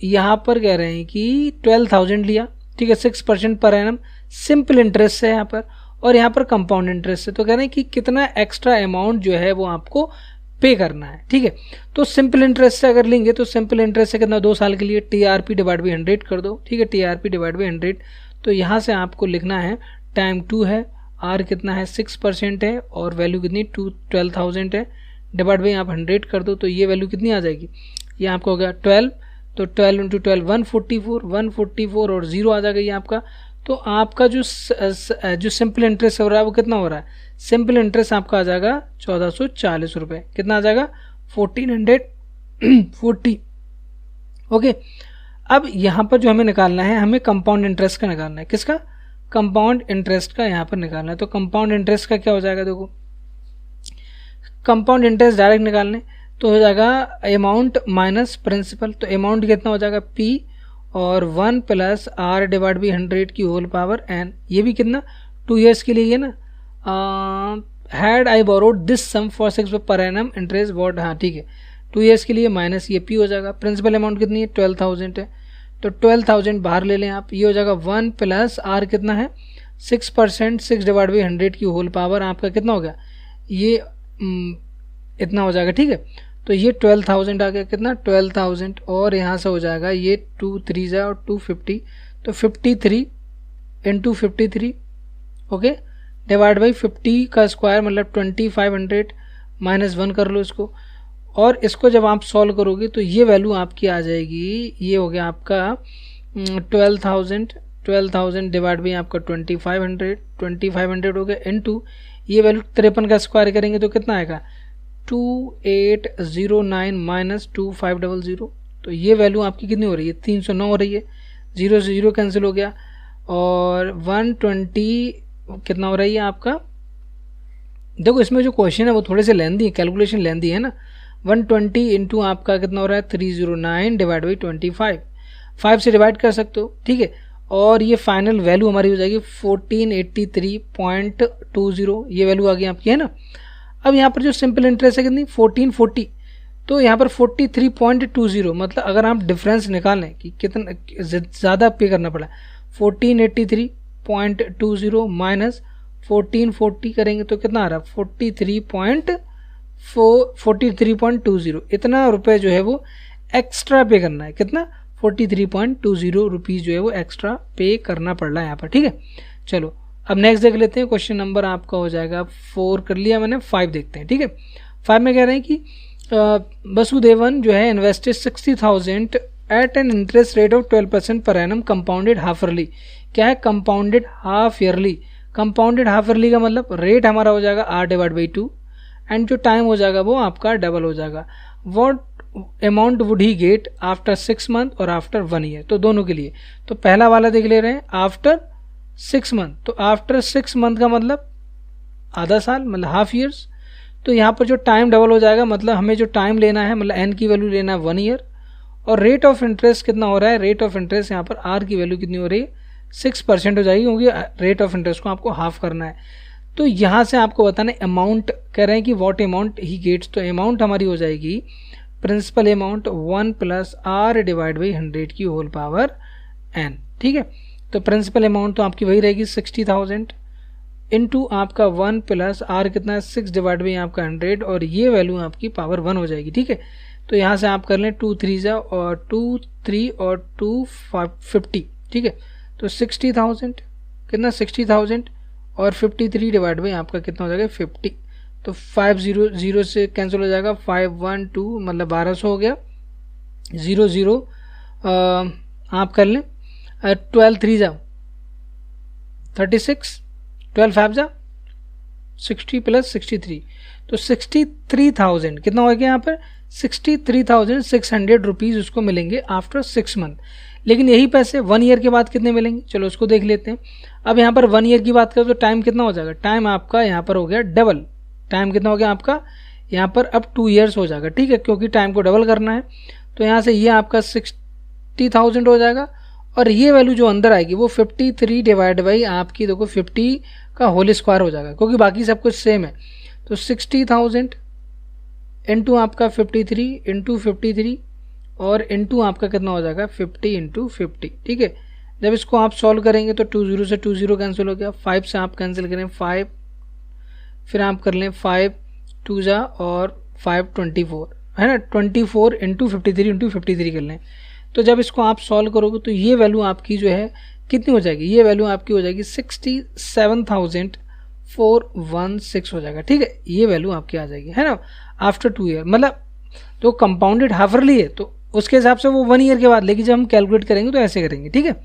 यहाँ पर कह रहे हैं कि 12,000 लिया, ठीक है, 6% पर एनम सिंपल इंटरेस्ट है यहाँ पर, और यहाँ पर कंपाउंड इंटरेस्ट है। तो कह रहे हैं कि कितना एक्स्ट्रा अमाउंट जो है वो आपको पे करना है, ठीक है। तो सिंपल इंटरेस्ट से अगर लेंगे तो सिंपल इंटरेस्ट से कितना, 2 साल के लिए TRP डिवाइड बाई 100 कर दो, ठीक है, TRP डिवाइड बाई 100। तो यहाँ से आपको लिखना है टाइम 2 है, R कितना है 6% है, और वैल्यू कितनी 12,000 है, डिवाइड बाई आप 100 कर दो। तो ये वैल्यू कितनी आ जाएगी, ये आपको हो गया 12, तो 12 इंटू 12 144 और 0 आ जाएगा ये आपका। तो आपका जो सिंपल इंटरेस्ट हो रहा है वो कितना हो रहा है, सिंपल इंटरेस्ट आपका आ जाएगा 1440 रुपये। कितना आ जाएगा 1440। ओके, अब यहाँ पर जो हमें निकालना है, हमें कंपाउंड इंटरेस्ट का निकालना है। किसका, कंपाउंड इंटरेस्ट का यहाँ पर निकालना है। तो कंपाउंड इंटरेस्ट का क्या हो जाएगा, देखो कंपाउंड इंटरेस्ट डायरेक्ट निकालने तो हो जाएगा अमाउंट माइनस प्रिंसिपल। तो अमाउंट कितना हो जाएगा P और 1 प्लस R डिवाइड बाई 100 की होल पावर n। ये भी कितना 2 ईयर्स के लिए है ना। Had I borrowed this sum for 6 per annum interest what, हाँ ठीक है, 2 ईयर्स के लिए माइनस ये P हो जाएगा। प्रिंसिपल अमाउंट कितनी है 12,000 है, तो 12,000 बाहर ले लें आप, ये हो जाएगा 1 प्लस R कितना है 6%, 6 डिवाइड बाई 100 की होल पावर आपका कितना हो गया, ये इतना हो जाएगा, ठीक है। तो ये 12,000 आ गया, कितना 12,000, और यहाँ से हो जाएगा ये 2 3 और 250, तो 53 इंटू 53, ओके, डिवाइड बाई 50 का स्क्वायर मतलब 2500 माइनस 1 कर लो इसको, और इसको जब आप सॉल्व करोगे तो ये वैल्यू आपकी आ जाएगी, ये हो गया आपका 12,000 डिवाइड बाई आपका 2500 हो गया, इनटू ये वैल्यू 53 का स्क्वायर करेंगे तो कितना आएगा 2809 माइनस 2500। तो ये वैल्यू आपकी कितनी हो रही है 309 हो रही है, 0 से 0 कैंसिल हो गया, और 120 कितना हो रही है आपका, देखो इसमें जो क्वेश्चन है वो थोड़े से लेंदी है, कैलकुलेशन लेंदी है ना। 120 इंटू आपका कितना हो रहा है 309 डिवाइड बाई 25, 5 से डिवाइड कर सकते हो, ठीक है, और ये फाइनल वैल्यू हमारी हो जाएगी 1483.20, ये वैल्यू आ गई आपकी, है ना। अब यहाँ पर जो सिंपल इंटरेस्ट है कितनी 1440, तो यहाँ पर 43.20, मतलब अगर आप डिफरेंस निकालें कि कितना ज़्यादा पे करना पड़ा, 1483.20 माइनस 1440 करेंगे तो कितना आ रहा है 43.20, इतना रुपए जो है वो एक्स्ट्रा पे करना है, कितना 43.20 रुपीज़ जो है वो एक्स्ट्रा पे करना पड़ रहा है यहाँ पर, ठीक है। चलो अब नेक्स्ट देख लेते हैं, क्वेश्चन नंबर आपका हो जाएगा 4 कर लिया मैंने, 5 देखते हैं, ठीक है। 5 में कह रहे हैं कि वसुदेवन जो है invested 60,000 at an interest rate of 12% per annum compounded half yearly. क्या है compounded half yearly, compounded half yearly का मतलब रेट हमारा हो जाएगा R डिवाइड बाई 2 एंड जो टाइम हो जाएगा वो आपका डबल हो जाएगा। What amount would he get after 6 month और आफ्टर 1 ईयर, तो दोनों के लिए। तो पहला वाला देख ले रहे हैं आफ्टर 6 मंथ, तो आफ्टर 6 मंथ का मतलब आधा साल, मतलब हाफ ईयर्स। तो यहाँ पर जो टाइम डबल हो जाएगा, मतलब हमें जो टाइम लेना है, मतलब n की वैल्यू लेना है 1 ईयर, और रेट ऑफ इंटरेस्ट कितना हो रहा है, रेट ऑफ इंटरेस्ट यहाँ पर R की वैल्यू कितनी हो रही है 6% हो जाएगी, क्योंकि रेट ऑफ इंटरेस्ट को आपको हाफ करना है। तो यहाँ से आपको बताना है अमाउंट, कह रहे हैं कि व्हाट अमाउंट ही गेट्स, तो अमाउंट हमारी हो जाएगी principal amount 1 plus R divide by 100 की होल पावर n, ठीक है। तो प्रिंसिपल अमाउंट तो आपकी वही रहेगी 60,000 इंटू आपका 1 प्लस R कितना है 6 डिवाइड बाई आपका 100, और ये वैल्यू आपकी पावर 1 हो जाएगी, ठीक है। तो यहाँ से आप कर लें 2 3 और 2 3 और 2 50, ठीक है। तो 60,000 कितना 60,000 और 53 डिवाइड बाई आपका कितना हो जाएगा 50, तो 500 से कैंसिल हो जाएगा, 512 मतलब 1200 हो गया, 00 आप कर लें 12 3 जा 36, 12 5 जा 60 प्लस 63, तो 63,000 कितना हो गया यहाँ पर 63,600 रुपीज़ उसको मिलेंगे आफ्टर 6 मंथ। लेकिन यही पैसे 1 ईयर के बाद कितने मिलेंगे, चलो उसको देख लेते हैं। अब यहाँ पर 1 ईयर की बात करें तो टाइम कितना हो जाएगा, टाइम आपका यहाँ पर हो गया डबल, टाइम कितना हो गया आपका यहाँ पर अब 2 ईयर्स हो जाएगा, ठीक है, क्योंकि टाइम को डबल करना है। तो यहाँ से ये आपका 60,000 हो जाएगा, और ये वैल्यू जो अंदर आएगी वो 53 डिवाइड बाई आपकी देखो 50 का होल स्क्वायर हो जाएगा, क्योंकि बाकी सब कुछ सेम है। तो 60,000 इंटू आपका 53 इंटू 53 और इंटू आपका कितना हो जाएगा 50 इंटू 50। ठीक है, जब इसको आप सॉल्व करेंगे तो 20 से 20 कैंसिल हो गया, 5 से आप कैंसिल करें 5, फिर आप कर लें 5 2 जा और 5 24 है ना, 24 इंटू 53 इंटू 53 कर लें। तो जब इसको आप सॉल्व करोगे तो ये वैल्यू आपकी जो है कितनी हो जाएगी, ये वैल्यू आपकी हो जाएगी 67,416 हो जाएगा। ठीक है, ये वैल्यू आपकी आ जाएगी, है ना, आफ्टर 2 ईयर। मतलब तो कंपाउंडेड हाफ ईयरली है तो उसके हिसाब से वो 1 ईयर के बाद, लेकिन जब हम कैलकुलेट करेंगे तो ऐसे करेंगे। ठीक है,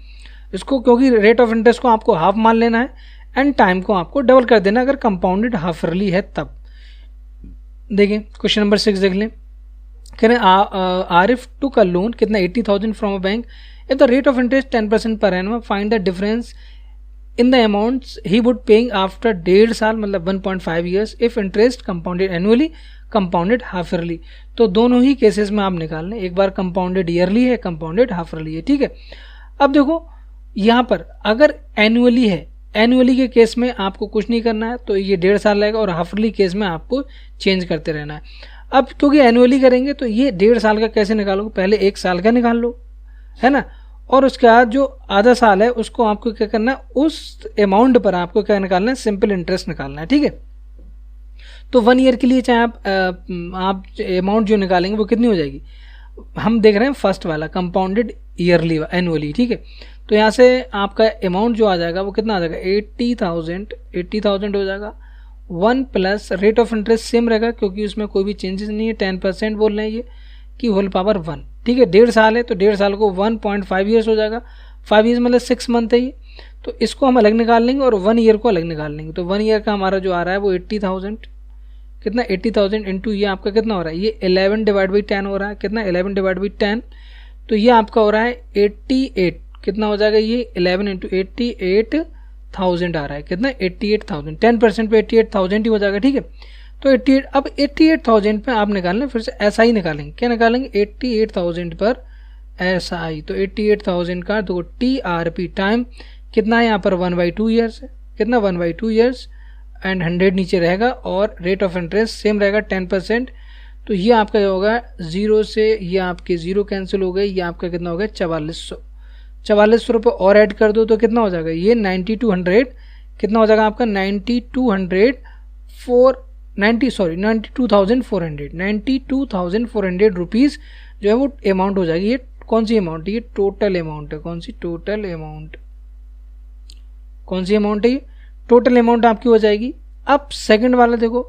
इसको क्योंकि रेट ऑफ इंटरेस्ट को आपको हाफ मान लेना है एंड टाइम को आपको डबल कर देना अगर कंपाउंडेड हाफ ईयरली है तब। देखिए क्वेश्चन नंबर 6 देख लें, कह रहे हैं आरिफ टुक अ लोन कितना 80,000 from a bank, if the rate of interest 10% पर annum, find the difference in the amounts he would paying after 1.5 साल मतलब 1.5 years if interest compounded annually compounded half yearly. तो दोनों ही केसेस में आप निकाल लें, एक बार कंपाउंडेड ईयरली है, कंपाउंडेड हाफ ईयरली है। ठीक है, अब देखो यहाँ पर अगर एनुअली है, एनुअली के केस में आपको कुछ नहीं करना है तो ये 1.5 साल लगेगा, और हाफ ईयरली केस में आपको चेंज करते रहना है। अब क्योंकि एनुअली करेंगे तो ये 1.5 साल का कैसे निकालोगे, पहले 1 साल का निकाल लो, है ना, और उसके बाद जो आधा साल है उसको आपको क्या करना है, उस अमाउंट पर आपको क्या निकालना है, सिंपल इंटरेस्ट निकालना है। ठीक है, तो 1 ईयर के लिए चाहे आप अमाउंट जो निकालेंगे वो कितनी हो जाएगी, हम देख रहे हैं फर्स्ट वाला कंपाउंडेड ईयरली एनुअली। ठीक है, तो यहाँ से आपका अमाउंट जो आ जाएगा वो कितना आ जाएगा 80,000 हो जाएगा। 1 plus rate of interest same रहेगा क्योंकि उसमें कोई भी चेंजेस नहीं है, 10% बोल रहे हैं ये कि होल पावर 1। ठीक है, 1.5 साल है तो 1.5 साल को 1.5 ईयर्स हो जाएगा, 5 ईयर्स मतलब 6 मंथ है ये, तो इसको हम अलग निकाल लेंगे और 1 ईयर को अलग निकाल लेंगे। तो 1 ईयर का हमारा जो आ रहा है वो 80,000 कितना 80,000 इंटू ये आपका कितना हो रहा है, ये 11 डिवाइड बाई 10 हो रहा है, कितना 11 डिवाइड बाई 10, तो ये आपका हो रहा है 88, कितना हो जाएगा ये 11 इंटू 88,000 आ रहा है, कितना 88,000, 10% पे 88,000 ही हो जाएगा। ठीक है, तो 88, अब 88,000 पे आप निकालें, फिर से ऐसा ही निकालेंगे, क्या निकालेंगे 88,000 पर ऐसा आई, तो 88,000 का देखो TRP टाइम कितना है यहाँ पर 1/2 ईयर्स है, कितना 1/2 ईयर्स एंड 100 नीचे रहेगा और रेट ऑफ इंटरेस्ट सेम रहेगा 10%। तो ये आपका होगा 0 से ये आपके 0 कैंसिल हो गए, ये आपका कितना हो गया 4400 रुपये और ऐड कर दो तो कितना हो जाएगा ये 9200, कितना हो जाएगा आपका 92,400 रुपीज़ जो है वो अमाउंट हो जाएगी। ये कौन सी अमाउंट है, ये टोटल अमाउंट है, कौन सी टोटल अमाउंट, कौन सी अमाउंट है ये टोटल अमाउंट आपकी हो जाएगी। अब सेकंड वाला देखो,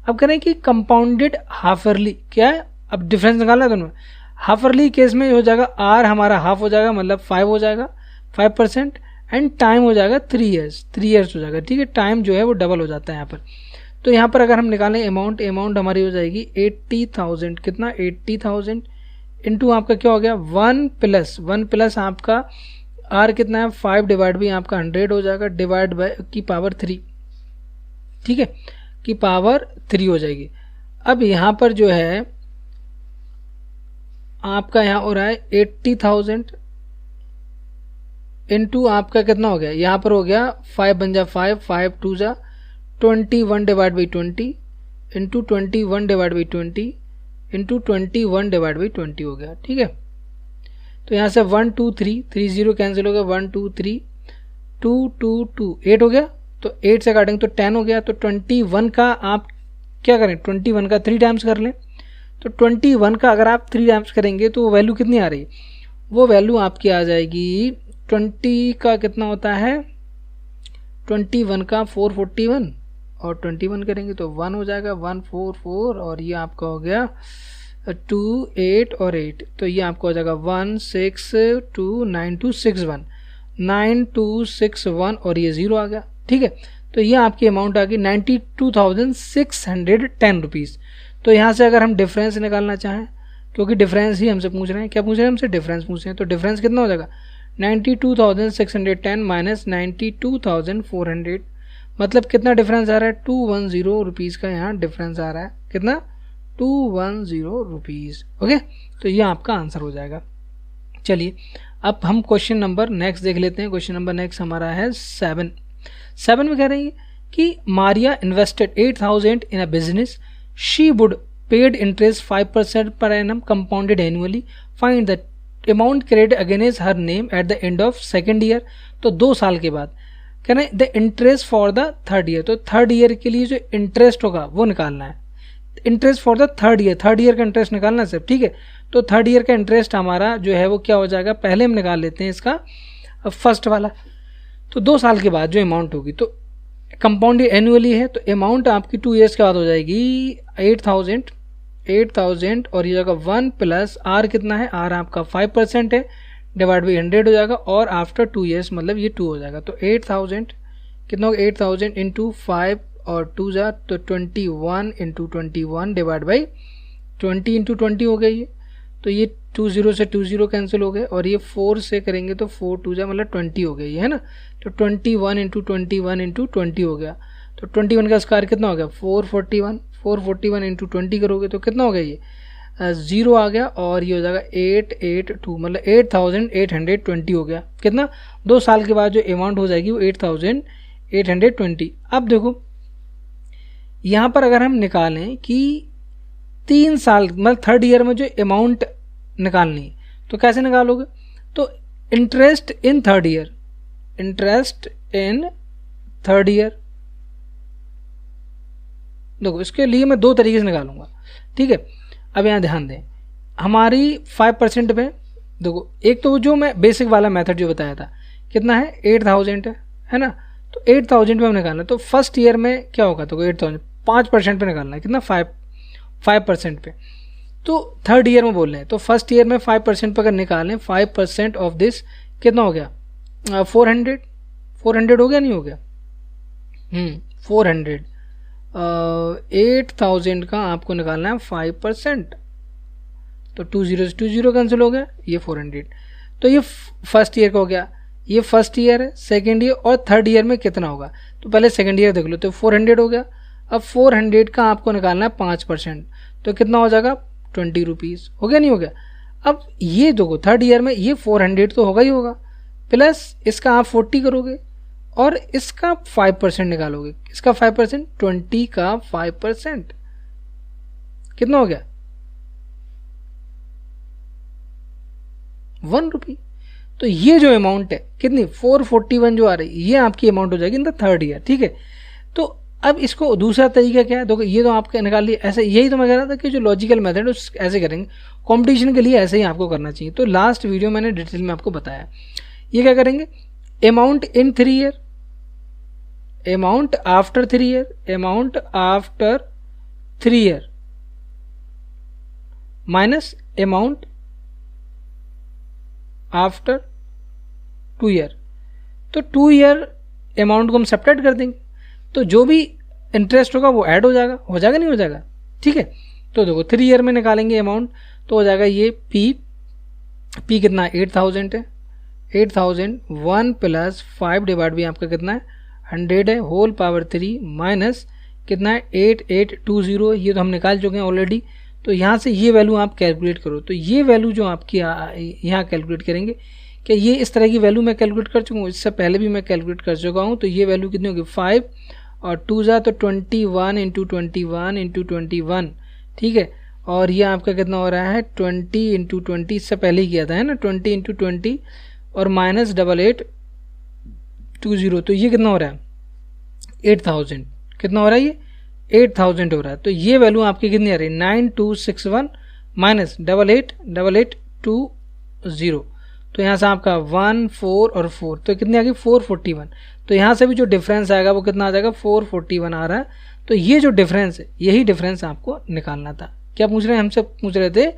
अब कह रहे हैं कि कंपाउंडेड हाफ ईयरली क्या है, अब डिफरेंस निकालना है दोनों में। हाफ ईयरली केस में हो जाएगा आर हमारा हाफ हो जाएगा मतलब 5 हो जाएगा 5% एंड टाइम हो जाएगा 3 ईयर्स हो जाएगा। ठीक है, टाइम जो है वो डबल हो जाता है यहाँ पर। तो यहाँ पर अगर हम निकालें अमाउंट हमारी हो जाएगी 80,000, कितना 80,000 इंटू आपका क्या हो गया 1 प्लस आपका आर कितना है 5 डिवाइड बाई आपका 100 हो जाएगा, डिवाइड बाई की पावर 3, ठीक है, की पावर 3 हो जाएगी। अब यहाँ पर जो है आपका यहाँ हो रहा है 80,000 इंटू आपका कितना हो गया, यहाँ पर हो गया 5 बन जा 5 2 जा 21 divide by 20 into 21 divide by 20 into 21 divide by 20 हो गया। ठीक है, तो यहाँ से 1 2 3 3 0 कैंसिल हो गया, 1 2 3 2 2 2 8 हो गया, तो 8 से काटेंगे तो 10 हो गया। तो 21 का आप क्या करें 21 का 3 टाइम्स कर लें, तो 21 का अगर आप 3 टाइम्स करेंगे तो वैल्यू कितनी आ रही है, वो वैल्यू आपकी आ जाएगी 20 का कितना होता है 21 का 441 और 21 करेंगे तो 1 हो जाएगा 144 और ये आपका हो गया 2 8 और 8, तो ये आपका हो जाएगा 1629261 और ये 0 आ गया। ठीक है, तो ये आपकी अमाउंट आ गई 92,610 रुपीज़। तो यहाँ से अगर हम डिफरेंस निकालना चाहें, क्योंकि डिफरेंस ही हमसे पूछ रहे हैं, क्या पूछ रहे हैं हमसे डिफरेंस पूछ रहे हैं, तो डिफरेंस कितना हो जाएगा 92,610 माइनस 92,400, मतलब कितना डिफरेंस आ रहा है 210 रुपीज़ का यहाँ डिफरेंस आ रहा है, कितना 210 रुपीज़। ओके, तो ये आपका आंसर हो जाएगा। चलिए अब हम क्वेश्चन नंबर नेक्स्ट देख लेते हैं। क्वेश्चन नंबर नेक्स्ट हमारा है 7 में कह रहे हैं कि Maria invested 8,000 in a business, she would paid interest 5% पर annum compounded annually, find the amount credit against her name at the end of second year. तो 2 साल के बाद कह रहे हैं the interest for the third year. तो थर्ड ईयर के लिए जो इंटरेस्ट होगा वो निकालना है, interest for the third year का इंटरेस्ट निकालना है सर, ठीक है। तो थर्ड ईयर का इंटरेस्ट हमारा जो है वो क्या हो जाएगा, पहले हम निकाल लेते हैं इसका फर्स्ट वाला। तो 2 साल के बाद जो अमाउंट होगी, तो कंपाउंड एनुअली है, तो अमाउंट आपकी 2 ईयर्स के बाद हो जाएगी 8,000 और ये जगह 1 प्लस आर कितना है, आर आपका 5% है, डिवाइड बाई 100 हो जाएगा, और आफ्टर 2 ईयर्स मतलब ये 2 हो जाएगा। तो 8,000 कितना होगा, 8,000 इंटू 5 और 2 जा तो 21 इंटू 21 डिवाइड बाई 20 इंटू 20 हो गया ये। तो ये 20 से 20 कैंसिल हो गए, और ये 4 से करेंगे तो 4 2 जा मतलब 20 हो गया ये, है ना। तो 21 इंटू 21 इंटू 20 हो गया। तो 21 का स्क्वायर कितना हो गया, 441 इंटू 20 करोगे तो कितना हो गया ये 0 आ गया, और ये हो जाएगा 882 मतलब 8,820 हो गया। कितना, 2 साल के बाद जो अमाउंट हो जाएगी वो 8,820। अब देखो यहाँ पर अगर हम निकालें कि 3 साल मतलब थर्ड ईयर में जो अमाउंट निकालनी है तो कैसे निकालोगे, तो इंटरेस्ट इन थर्ड ईयर देखो इसके लिए मैं 2 तरीके से निकालूंगा, ठीक है। अब यहाँ ध्यान दें, हमारी 5% पे देखो, एक तो जो मैं बेसिक वाला मेथड जो बताया था कितना है 8,000 है ना। तो 8,000 पे हम निकालना, तो फर्स्ट ईयर में क्या होगा, तो 8,000 5% पे निकालना है, कितना 5% पे। तो थर्ड ईयर में बोल रहे हैं, तो फर्स्ट ईयर में 5% पे अगर निकालें 5% ऑफ दिस कितना हो गया 400 हो गया, नहीं हो गया 400 8,000 का आपको निकालना है 5%, तो 20 से 20 कैंसिल हो गया, ये 400। तो ये फर्स्ट ईयर का हो गया, ये फर्स्ट ईयर है, सेकेंड ईयर और थर्ड ईयर में कितना होगा, तो पहले सेकेंड ईयर देख लो, तो 400 हो गया। अब 400 का आपको निकालना है 5%, तो कितना हो जाएगा 20 रुपीज़, हो गया नहीं हो गया। अब ये देखो थर्ड ईयर में ये 400 तो होगा ही होगा, प्लस इसका आप 40 करोगे और इसका 5% निकालोगे, इसका 5% 20 का 5% कितना हो गया 1 रुपी। तो ये जो अमाउंट है कितनी 441 जो आ रही है, ये आपकी अमाउंट हो जाएगी इन द थर्ड ईयर, ठीक है। तो अब इसको दूसरा तरीका क्या है, देखो ये तो आपके निकाल लिया, ऐसे यही तो मैं कह रहा था कि जो लॉजिकल मेथड है ऐसे करेंगे, कंपटीशन के लिए ऐसे ही आपको करना चाहिए। तो लास्ट वीडियो मैंने डिटेल में आपको बताया, ये क्या करेंगे, amount in 3 year, amount after 3 year, amount after 3 year minus amount after 2 year. तो 2 ईयर अमाउंट को हम सेपरेट कर देंगे, तो जो भी इंटरेस्ट होगा वो ऐड हो जाएगा नहीं हो जाएगा, ठीक है। तो देखो 3 ईयर में निकालेंगे अमाउंट, तो हो जाएगा ये पी कितना 8,000 है, 8,000 1 प्लस 5 डिवाइड भी आपका कितना है 100 है, होल पावर 3 माइनस कितना है 8820, ये तो हम निकाल चुके हैं ऑलरेडी। तो यहाँ से ये वैल्यू आप कैलकुलेट करो, तो ये वैल्यू जो आपकी यहाँ कैलकुलेट करेंगे कि ये इस तरह की वैल्यू मैं कैलकुलेट कर चुका हूँ, इससे पहले भी मैं कैलकुलेट कर चुका हूँ। तो ये वैल्यू कितनी होगी 5 और 2 जा तो 21 इंटू 21 इंटू 21, ठीक है। और ये आपका कितना हो रहा है 20 इंटू 20, इससे पहले ही किया था है ना, 20 इंटू 20 और माइनस 8820, तो ये कितना हो रहा है 8,000, कितना हो रहा है ये 8,000 हो रहा है। तो ये वैल्यू आपकी कितनी आ रही है 9261 माइनस 8820, तो यहाँ से आपका 1 4 और 4, तो कितनी आ गई 441। तो यहाँ से भी जो डिफरेंस आएगा वो कितना आ जाएगा 441 आ रहा है। तो ये जो डिफरेंस है यही डिफरेंस आपको निकालना था। क्या पूछ रहे हैं, हमसे पूछ रहे थे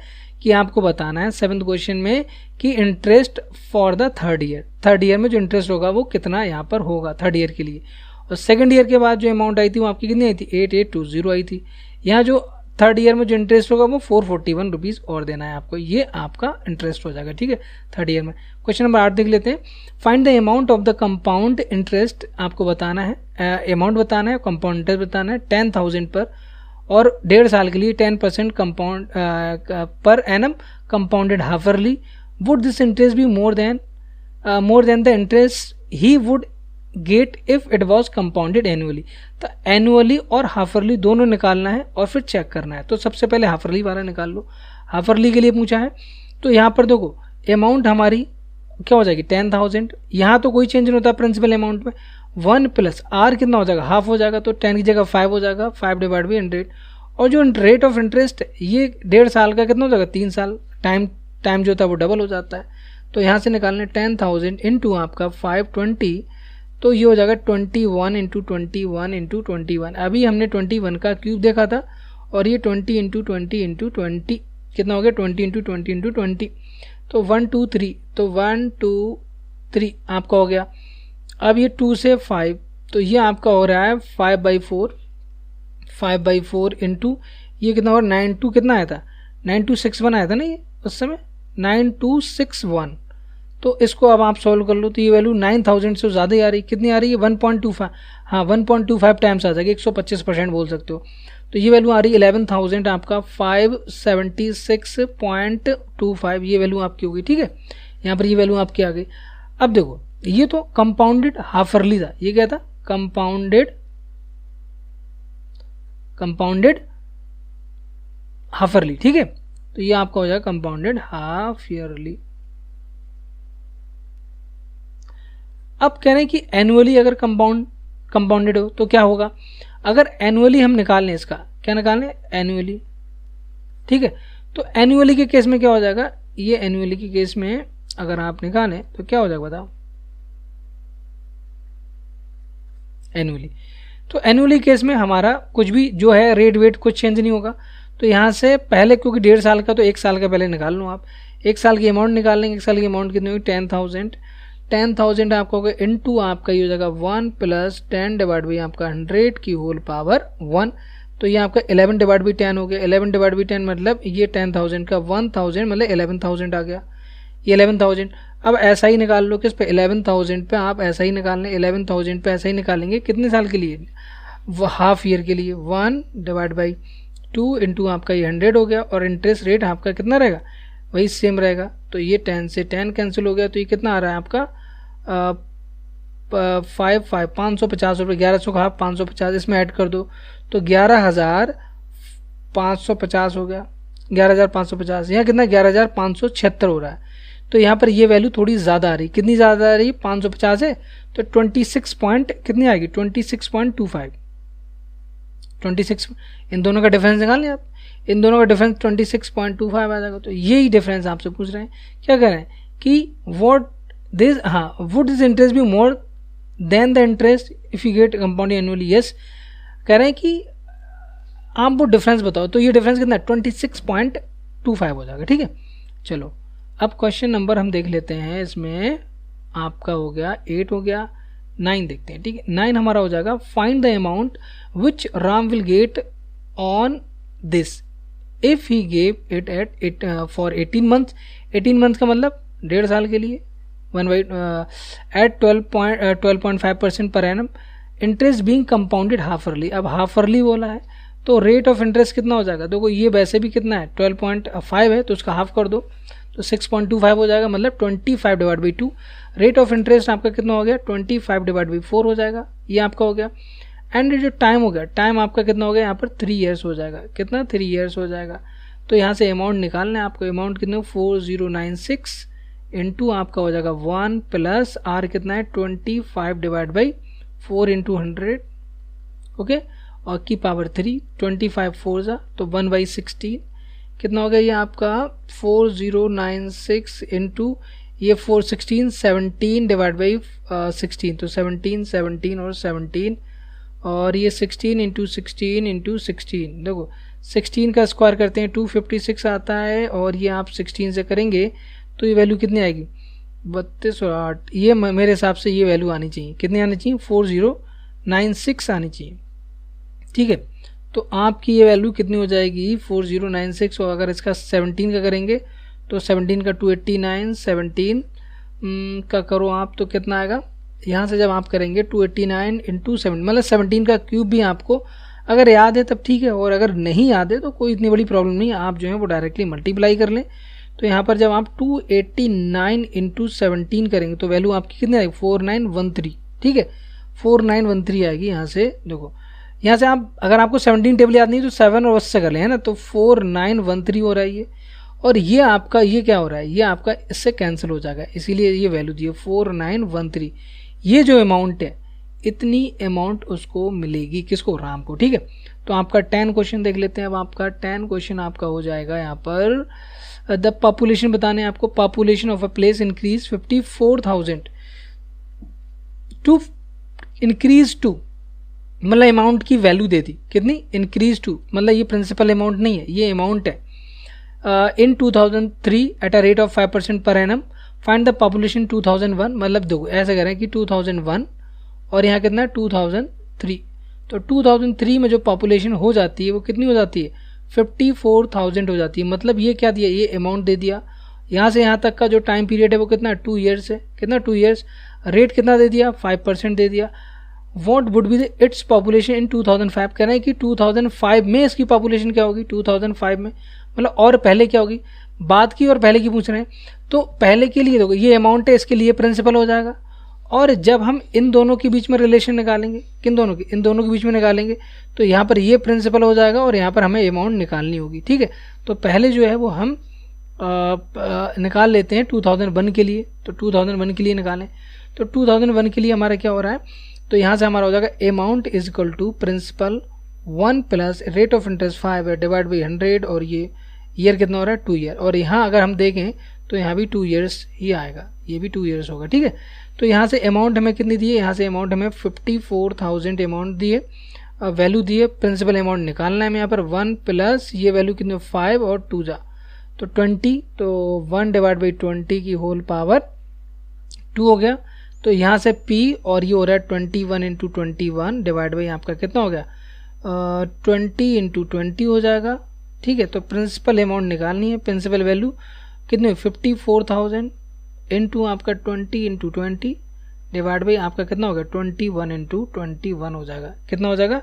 कि आपको बताना है 7th क्वेश्चन में कि interest for the third year में जो इंटरेस्ट होगा वो कितना यहाँ पर होगा थर्ड ईयर के लिए, और सेकंड ईयर के बाद जो अमाउंट आई थी वो आपकी कितनी आई थी 8820 आई थी। यहाँ जो थर्ड ईयर में जो इंटरेस्ट होगा वो 441 रुपीज़ और देना है आपको, ये आपका इंटरेस्ट हो जाएगा, ठीक है थर्ड ईयर में। क्वेश्चन नंबर 8 देख लेते हैं, find the amount of the compound interest आपको बताना है, अमाउंट बताना है, कंपाउंड इंटरेस्ट बताना है 10,000 पर, और 1.5 साल के लिए 10% कंपाउंड पर annum compounded half-yearly, would this interest be more than the interest he would get if it was compounded annually. तो एनुअली और हाफरली दोनों निकालना है और फिर चेक करना है। तो सबसे पहले हाफरली वाला निकाल लो, हाफरली के लिए पूछा है। तो यहाँ पर देखो अमाउंट हमारी क्या हो जाएगी 10,000, यहाँ तो कोई चेंज नहीं होता प्रिंसिपल अमाउंट में। 1 प्लस आर कितना हो जाएगा, हाफ हो जाएगा, तो 10 की जगह 5 हो जाएगा, 5 डिवाइड बाई 100। और जो रेट ऑफ इंटरेस्ट ये 1.5 साल का कितना हो जाएगा 3 साल, टाइम जो था वो डबल हो जाता है। तो यहाँ से निकालने 10,000 इंटू आपका 520, तो ये हो जाएगा 21 इंटू 21 इंटू 21। अभी हमने 21 का क्यूब देखा था और ये 20 इंटू 20 इंटू 20 कितना हो गया 20 इंटू 20 इंटू 20। तो 1 2 3, तो 1 2 3 आपका हो गया। अब ये 2 से 5, तो ये आपका हो रहा है 5/4 इंटू ये कितना हो रहा है 92 कितना आया था 9261 आया था ना ये उस समय 9261। तो इसको अब आप सॉल्व कर लो तो ये वैल्यू 9000 से ज़्यादा ही आ रही, कितनी आ रही है 1.25, हाँ 1.25 टाइम्स आ जाएगी, 125% बोल सकते हो। तो ये वैल्यू आ रही है 11,000 आपका 576.25, ये वैल्यू आपकी होगी। ठीक है, यहाँ पर ये वैल्यू आपकी आ गई। अब देखो ये तो कंपाउंडेड हाफरली था, ये क्या था कंपाउंडेड हाफरली। ठीक है, तो ये आपका हो जाएगा कंपाउंडेड हाफ ईयरली। अब कह रहे हैं कि एनुअली अगर कंपाउंडेड हो तो क्या होगा, अगर एनुअली हम निकालें इसका क्या निकालें एनुअली। ठीक है, तो एनुअली के केस में क्या हो जाएगा, ये एनुअली के केस में अगर आप निकालें तो क्या हो जाएगा बताओ एनुअली। तो एनुअली केस में हमारा कुछ भी जो है रेट वेट कुछ चेंज नहीं होगा। तो यहाँ से पहले क्योंकि 1.5 साल का तो 1 साल का पहले निकाल लो आप, 1 साल की अमाउंट निकाल लेंगे। 1 साल की अमाउंट कितनी होगी 10,000 आपका हो गया इंटू आपका ये हो जाएगा 1 प्लस 10 डिवाइड बाई आपका 100 की होल पावर 1। तो ये आपका 11 डिवाइड बाई 10 हो गया। 11 डिवाइड बाई 10 मतलब ये 10,000 का 1000 मतलब 11,000 आ गया, ये 11,000। अब ऐसा ही निकाल लो किस पे 11,000 पे आप ऐसा ही निकाल लें, 11,000 पे ऐसा ही निकालेंगे कितने साल के लिए हाफ ईयर के लिए 1 डिवाइड बाई 2 इंटू आपका ये 100 हो गया। और इंटरेस्ट रेट आपका कितना रहेगा वही सेम रहेगा। तो ये 10 से 10 कैंसिल हो गया, तो ये कितना आ रहा है आपका 550 रुपये, 1100 का हाफ 550 इसमें ऐड कर दो तो 11,550 हो गया, 11,550। यहाँ कितना 11,576 हो रहा है। तो यहाँ पर ये वैल्यू थोड़ी ज़्यादा आ रही, कितनी ज़्यादा आ रही 550 है तो 26 पॉइंट कितनी आएगी 26.25, 26। इन दोनों का डिफरेंस निकाल लें आप, इन दोनों का डिफरेंस 26.25 आ जाएगा। तो यही डिफरेंस आपसे पूछ रहे हैं, क्या कह रहे हैं कि would this interest be more than the interest if you get compound annually. Yes, कह रहे हैं कि आप वो डिफरेंस बताओ। तो ये डिफरेंस कितना 26.25 हो जाएगा। ठीक है, चलो अब क्वेश्चन नंबर हम देख लेते हैं। इसमें आपका हो गया 8 हो गया, 9 देखते हैं। ठीक है, 9 हमारा हो जाएगा find the amount which Ram will get on this if he gave it at for 18 months. 18 months का मतलब 1.5 साल के लिए at 12.5% per annum, interest being compounded half yearly. अब हाफ ईयरली बोला है तो रेट ऑफ इंटरेस्ट कितना हो जाएगा, देखो ये वैसे भी कितना है 12.5 है तो उसका हाफ कर दो तो 6.25 हो जाएगा, मतलब 25 divide by 2। Rate of interest आपका कितना हो गया 25 डिवाइड बाई 4 हो जाएगा, ये आपका हो गया। एंड जो टाइम हो गया, टाइम आपका कितना हो गया यहाँ पर 3 ईयर्स हो जाएगा, कितना 3 ईयर्स हो जाएगा। तो यहाँ से अमाउंट निकालना है आपको, अमाउंट कितना 4096 इंटू आपका हो जाएगा 1 प्लस आर कितना है 25 डिवाइड बाई 4 इंटू 100, ओके, और की पावर 3, 25 4 जा तो 1/16 कितना हो गया ये आपका 4096 इंटू ये 416 17 डिवाइड बाई 16, तो 17 और 17 और ये 16 इंटू 16 इंटू 16, देखो 16 का स्क्वायर करते हैं 256 आता है और ये आप 16 से करेंगे तो ये वैल्यू कितनी आएगी 32 और 8, ये मेरे हिसाब से ये वैल्यू आनी चाहिए, कितनी आनी चाहिए 4096 आनी चाहिए। ठीक है, तो आपकी ये वैल्यू कितनी हो जाएगी 4096, और अगर इसका 17 का करेंगे तो 17 का 289, 17 का करो आप तो कितना आएगा, यहाँ से जब आप करेंगे 289 इंटू 7 मतलब 17 का क्यूब भी आपको अगर याद है तब ठीक है, और अगर नहीं याद है तो कोई इतनी बड़ी प्रॉब्लम नहीं है, आप जो है वो डायरेक्टली मल्टीप्लाई कर लें तो यहाँ पर जब आप 289 इंटू 17 करेंगे तो वैल्यू आपकी कितनी आएगी 4913, ठीक है 4913 आएगी। यहाँ से देखो, यहाँ से आप अगर आपको 17 टेबल याद नहीं तो 7 और 10 से कर लें, है ना, तो 4913 हो रहा है ये, और ये आपका ये क्या हो रहा है, ये आपका इससे कैंसिल हो जाएगा, इसीलिए ये वैल्यू दी है 4913। ये जो अमाउंट है इतनी अमाउंट उसको मिलेगी, किसको, राम को, ठीक है। तो आपका 10 क्वेश्चन देख लेते हैं। अब आपका 10 क्वेश्चन आपका हो जाएगा यहाँ पर द पॉपुलेशन बताने हैं आपको। Population of a place increase 54,000 to increase to, मतलब अमाउंट की वैल्यू दे दी कितनी, इंक्रीज टू, मतलब ये प्रिंसिपल अमाउंट नहीं है, ये अमाउंट है। इन 2003 एट अ रेट ऑफ 5% पर एनम, फाइंड द पॉपुलेशन 2001, मतलब देखो ऐसे करें कि 2001 और यहाँ कितना है 2003, तो 2003 में जो पॉपुलेशन हो जाती है वो कितनी हो जाती है 54,000 हो जाती है। मतलब ये क्या दिया, ये अमाउंट दे दिया। यहाँ से यहाँ तक का जो टाइम पीरियड है वो कितना 2 ईयर्स है, कितना 2 ईयर्स। रेट कितना दे दिया 5% दे दिया। What would be its population in 2005, कह रहे हैं कि 2005 में इसकी पॉपुलेशन क्या होगी 2005 में, मतलब और पहले क्या होगी, बाद की और पहले की पूछ रहे हैं। तो पहले के लिए देखो ये अमाउंट है, इसके लिए प्रिंसिपल हो जाएगा। और जब हम इन दोनों के बीच में रिलेशन निकालेंगे, किन दोनों की, इन दोनों के बीच में निकालेंगे, तो यहाँ पर ये प्रिंसिपल हो जाएगा और यहाँ पर हमें अमाउंट निकालनी होगी, ठीक है। तो पहले जो है वो हम निकाल लेते हैं 2001 के लिए, तो 2001 के लिए निकालें। तो 2001 के लिए हमारा क्या हो रहा है, तो यहाँ से हमारा हो जाएगा amount is equal to principal 1 plus rate of interest 5 है डिवाइड बाई 100, और ये ईयर कितना हो रहा है 2 ईयर, और यहाँ अगर हम देखें तो यहाँ भी 2 ईयर्स ही आएगा, ये भी 2 ईयर्स होगा, ठीक है। तो यहाँ से अमाउंट हमें कितनी दी है, यहाँ से अमाउंट हमें 54,000 अमाउंट दी है, वैल्यू दी है, प्रिंसिपल अमाउंट निकालना है हमें यहाँ पर 1 प्लस ये वैल्यू कितनी 5 और 2 जा तो 20, तो 1 डिवाइड बाई 20 की होल पावर 2 हो गया। तो यहाँ से P और ये हो रहा है 21 इंटू 21 डिवाइड बाई आपका कितना हो गया 20 इंटू 20 हो जाएगा, ठीक है। तो प्रिंसिपल अमाउंट निकालनी है, प्रिंसिपल वैल्यू कितनी 54,000 इंटू आपका 20 इंटू 20 डिवाइड बाई आपका कितना हो गया 21 इंटू 21 हो जाएगा, कितना हो जाएगा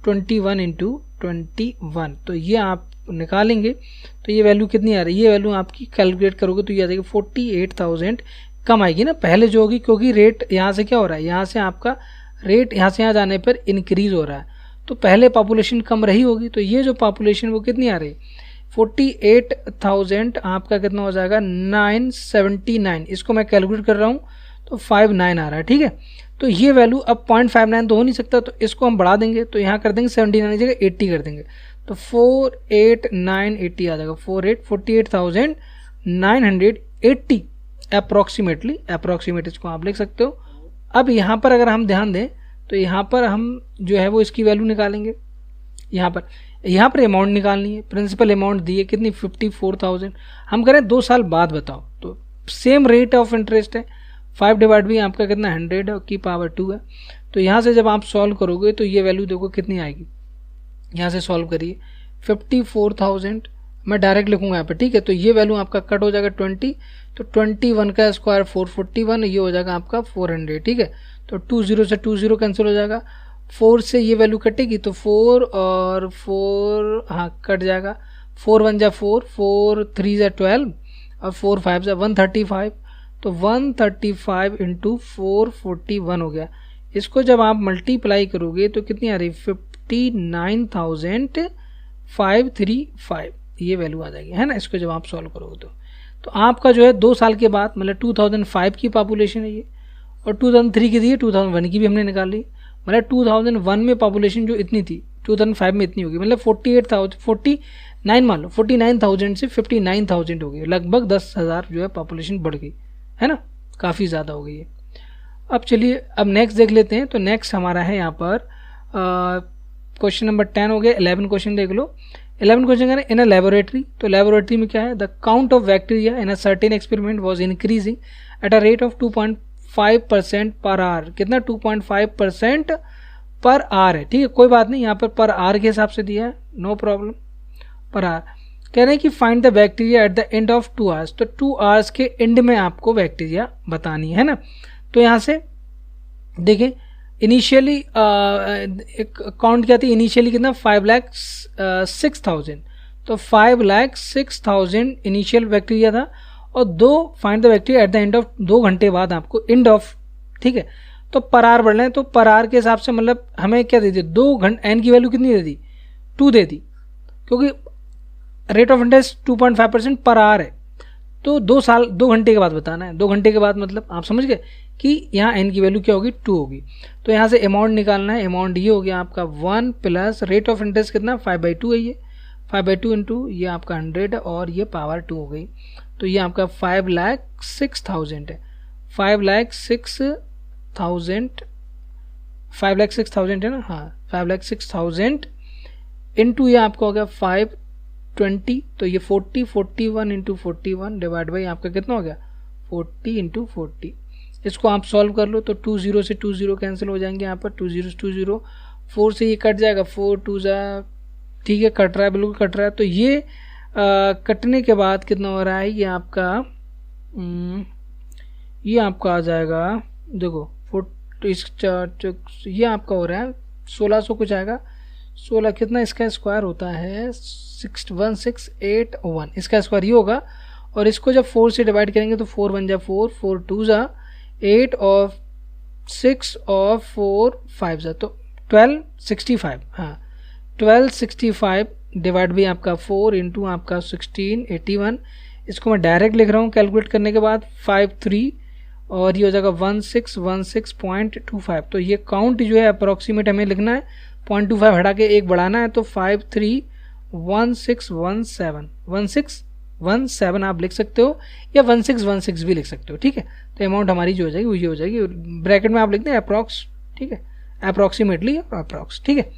21 इंटू 21। तो ये आप निकालेंगे तो ये वैल्यू कितनी आ रही है, ये वैल्यू आपकी कैलकुलेट करोगे तो ये आ जाएगी 48,000 कम आएगी ना पहले जो होगी, क्योंकि रेट यहाँ से क्या हो रहा है, यहाँ से आपका रेट यहाँ से यहाँ जाने पर इंक्रीज हो रहा है, तो पहले पॉपुलेशन कम रही होगी। तो ये जो पॉपुलेशन वो कितनी आ रही है 48,000 आपका कितना हो जाएगा 979, इसको मैं कैलकुलेट कर रहा हूँ तो 59 आ रहा है, ठीक है। तो ये वैल्यू अब 0.59 तो हो नहीं सकता, तो इसको हम बढ़ा देंगे, तो यहाँ कर देंगे 79 की जगह 80 कर देंगे, तो 48980 आ जाएगा, 48,980 अप्रॉक्सीमेट इसको आप लिख सकते हो। अब यहाँ पर अगर हम ध्यान दें तो यहाँ पर हम जो है वो इसकी वैल्यू निकालेंगे, यहाँ पर अमाउंट निकालनी है, प्रिंसिपल अमाउंट दी है कितनी 54,000, हम करें 2 साल बाद बताओ, तो सेम रेट ऑफ इंटरेस्ट है, 5 डिवाइड भी आपका कितना 100 की पावर 2 है। तो यहाँ से जब आप सॉल्व करोगे तो ये वैल्यू देखो कितनी आएगी, यहाँ से सॉल्व करिए 54,000 मैं डायरेक्ट लिखूंगा यहाँ पे, ठीक है। तो ये वैल्यू आपका कट हो जाएगा 20, तो 21 का स्क्वायर 441, ये हो जाएगा आपका 400, ठीक है। तो 20 से 20 कैंसिल हो जाएगा, 4 से ये वैल्यू कटेगी तो 4 और 4 हाँ कट जाएगा, 4 1 जा 4, 4 3 जा 12 और 4 5 जा 135, तो 135 इंटू 441 हो गया। इसको जब आप मल्टीप्लाई करोगे तो कितनी आ रही 59,535 ये वैल्यू आ जाएगी, है ना। इसको जब आप सॉल्व करोगे तो आपका जो है 2 साल के बाद मतलब 2005 की पॉपुलेशन है ये, और 2003 की दी है, 2001 की भी हमने निकाल ली, मतलब 2001 में पॉपुलेशन जो इतनी थी 2005 में इतनी होगी, मतलब 49 मान लो 49,000 से 59,000 हो गई, लगभग 10,000 जो है पॉपुलेशन बढ़ गई, है ना, काफ़ी ज़्यादा हो गई है। अब चलिए अब नेक्स्ट देख लेते हैं। तो नेक्स्ट हमारा है यहाँ पर क्वेश्चन नंबर 10 हो गया, 11 क्वेश्चन देख लो। 11 क्वेश्चन करें इन अ लेबोरेटरी, तो लेबोरेटरी में क्या है, the count of bacteria in a certain experiment was increasing at a rate of 2.5% per hour, कितना 2.5% पर आवर है, ठीक है, कोई बात नहीं, यहाँ पर आवर के हिसाब से दिया है, नो प्रॉब्लम, पर आवर। कह रहे हैं कि find the bacteria at the end of 2 hours, तो 2 आवर्स के एंड में आपको बैक्टीरिया बतानी है ना। तो यहाँ से देखें इनिशियली काउंट क्या थी, इनिशियली कितना 5,06,000, तो 5,06,000 इनिशियल बैक्टीरिया था और 2 find the bacteria at the end of 2 घंटे बाद आपको एंड ऑफ, ठीक है। तो पर आर बढ़ रहे हैं, तो पर आर के हिसाब से मतलब हमें क्या दे दी, 2 घंटे एन की वैल्यू कितनी दे दी, 2 दे दी, क्योंकि रेट ऑफ इंटरेस्ट 2.5% पर आर है। तो 2 घंटे के बाद बताना है। 2 घंटे के बाद मतलब आप समझ गए कि यहाँ एन की वैल्यू क्या होगी, 2 होगी। तो यहाँ से अमाउंट निकालना है। अमाउंट ये हो गया आपका 1 प्लस रेट ऑफ इंटरेस्ट कितना 5/2 है, ये 5/2 इंटू ये आपका 100 और ये पावर 2 हो गई। तो ये आपका 5,06,000 है, 5,06,000 है ना, हाँ 5,06,000 इंटू ये आपका हो गया 520, तो ये 41 इंटू 41 डिवाइड बाई आपका कितना हो गया 40 इंटू 40। इसको आप सॉल्व कर लो तो 2 0 से 2 0 कैंसिल हो जाएंगे, यहाँ पर 2 0 से 2 0, 4 से ये कट जाएगा, 4 2 जा, ठीक है कट रहा है, बिल्कुल कट रहा है। तो ये कटने के बाद कितना हो रहा है, ये आपका आ जाएगा, देखो ये आपका हो रहा है 1600 कुछ आएगा, 16 कितना इसका स्क्वायर होता है 1681, इसका स्क्वायर ये होगा। और इसको जब 4 से डिवाइड करेंगे तो 4 बन जा 4, 4 2 जा 8 और 6 और 4 5 जा, तो 1265, हाँ 1265 डिवाइड बाई आपका 4 इंटू आपका 1681। इसको मैं डायरेक्ट लिख रहा हूँ कैलकुलेट करने के बाद 53 और ये हो जाएगा 1616.25। तो ये काउंट जो है अप्रोक्सीमेट हमें लिखना है, 0.25 हटा के 1 बढ़ाना है, तो 531617 आप लिख सकते हो या 1616 भी लिख सकते हो, ठीक है। तो अमाउंट हमारी जो हो जाएगी वो ये हो जाएगी, ब्रैकेट में आप लिखते हैं अप्रॉक्स, ठीक है, अप्रॉक्सीमेटली अप्रॉक्स, ठीक है।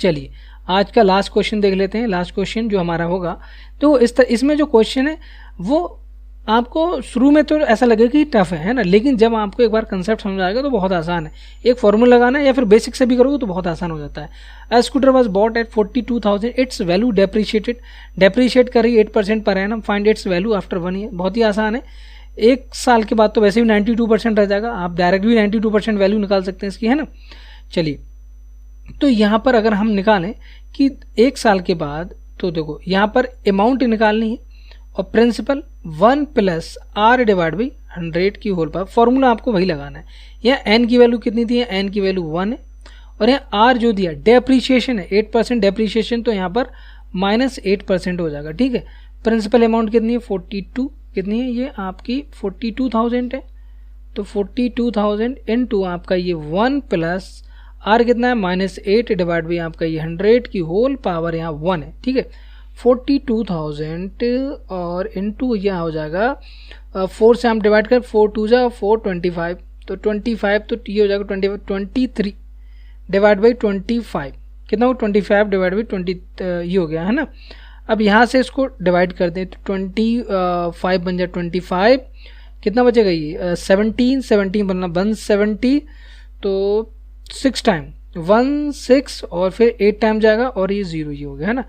चलिए आज का लास्ट क्वेश्चन देख लेते हैं। लास्ट क्वेश्चन जो हमारा होगा, तो इसमें जो क्वेश्चन है वो आपको शुरू में तो ऐसा लगेगा कि टफ है ना, लेकिन जब आपको एक बार कंसेप्ट समझ आएगा तो बहुत आसान है। एक फॉर्मूला लगाना है या फिर बेसिक से भी करोगे तो बहुत आसान हो जाता है। A scooter was bought at 42,000, its value depreciate कर रही 8% per annum, find its value after 1 year. बहुत ही आसान है, 1 साल के बाद तो वैसे भी 92% रह जाएगा, आप डायरेक्ट भी 92% वैल्यू निकाल सकते हैं इसकी, है ना। चलिए तो यहाँ पर अगर हम निकालें कि 1 साल के बाद, तो देखो यहाँ पर अमाउंट निकालनी है और principal 1 plus R divide by 100 की होल पावर, फॉर्मूला आपको वही लगाना है। यहाँ एन की वैल्यू कितनी थी, एन की वैल्यू 1 है और यहाँ आर जो दिया डेप्रीशिएशन है 8% डेप्रीशिएशन, तो यहाँ पर -8% हो जाएगा, ठीक है। प्रिंसिपल अमाउंट कितनी है 42, कितनी है ये आपकी 42,000 है, तो 42,000 इंटू आपका ये 1 प्लस आर कितना है -8 डिवाइड बाई आपका ये 100 की होल पावर यहाँ 1 है, ठीक है। 42,000 और इंटू यह हो जाएगा 4 से हम डिवाइड कर, 4 2 जा 4 25, तो 25, तो ये हो जाएगा 23 डिवाइड बाई 25, कितना हो 25 डिवाइड बाई 20 ये हो गया, है ना। अब यहाँ से इसको डिवाइड कर दें तो 25 बन जाए 25, कितना बचेगा ये 17 बनना 170, तो 6 टाइम 16 और फिर 8 टाइम जाएगा और ये 0 ये हो गया, है ना।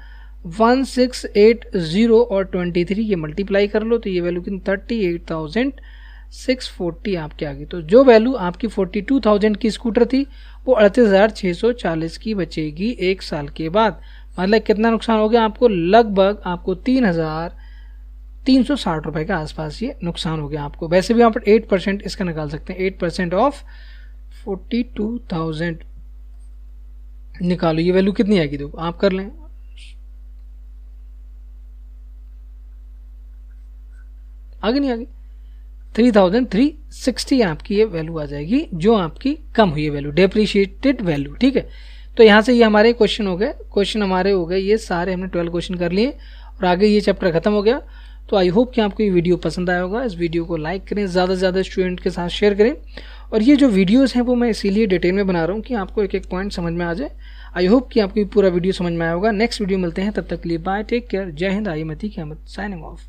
1680 और 23 ये मल्टीप्लाई कर लो तो ये वैल्यू कितनी 38,640 आपके आ गई। तो जो वैल्यू आपकी 42,000 की स्कूटर थी वो 38,640 की बचेगी 1 साल के बाद। मतलब कितना नुकसान हो गया आपको, लगभग आपको 3,360 रुपये के आसपास ये नुकसान हो गया आपको। वैसे भी यहाँ पर 8% इसका निकाल सकते हैं, 8% ऑफ 42,000 निकालो, ये वैल्यू कितनी आएगी देखो आप कर लें, आगे नहीं आगे 3,360 आपकी ये वैल्यू आ जाएगी, जो आपकी कम हुई है वैल्यू, डेप्रीशिएटेड वैल्यू, ठीक है। तो यहाँ से ये हमारे क्वेश्चन हो गए, ये सारे हमने 12 क्वेश्चन कर लिए और आगे ये चैप्टर खत्म हो गया। तो आई होप कि आपको ये वीडियो पसंद आया होगा। इस वीडियो को लाइक करें, ज़्यादा से ज़्यादा स्टूडेंट के साथ शेयर करें। और ये जो वीडियोस हैं वो मैं इसीलिए डिटेल में बना रहा हूँ कि आपको एक एक पॉइंट समझ में आ जाए। आई होप कि आपको पूरा वीडियो समझ में आया होगा। नेक्स्ट वीडियो मिलते हैं, तब तक के लिए बाय, टेक केयर, जय हिंद, आई मती क़यामत, साइनिंग ऑफ।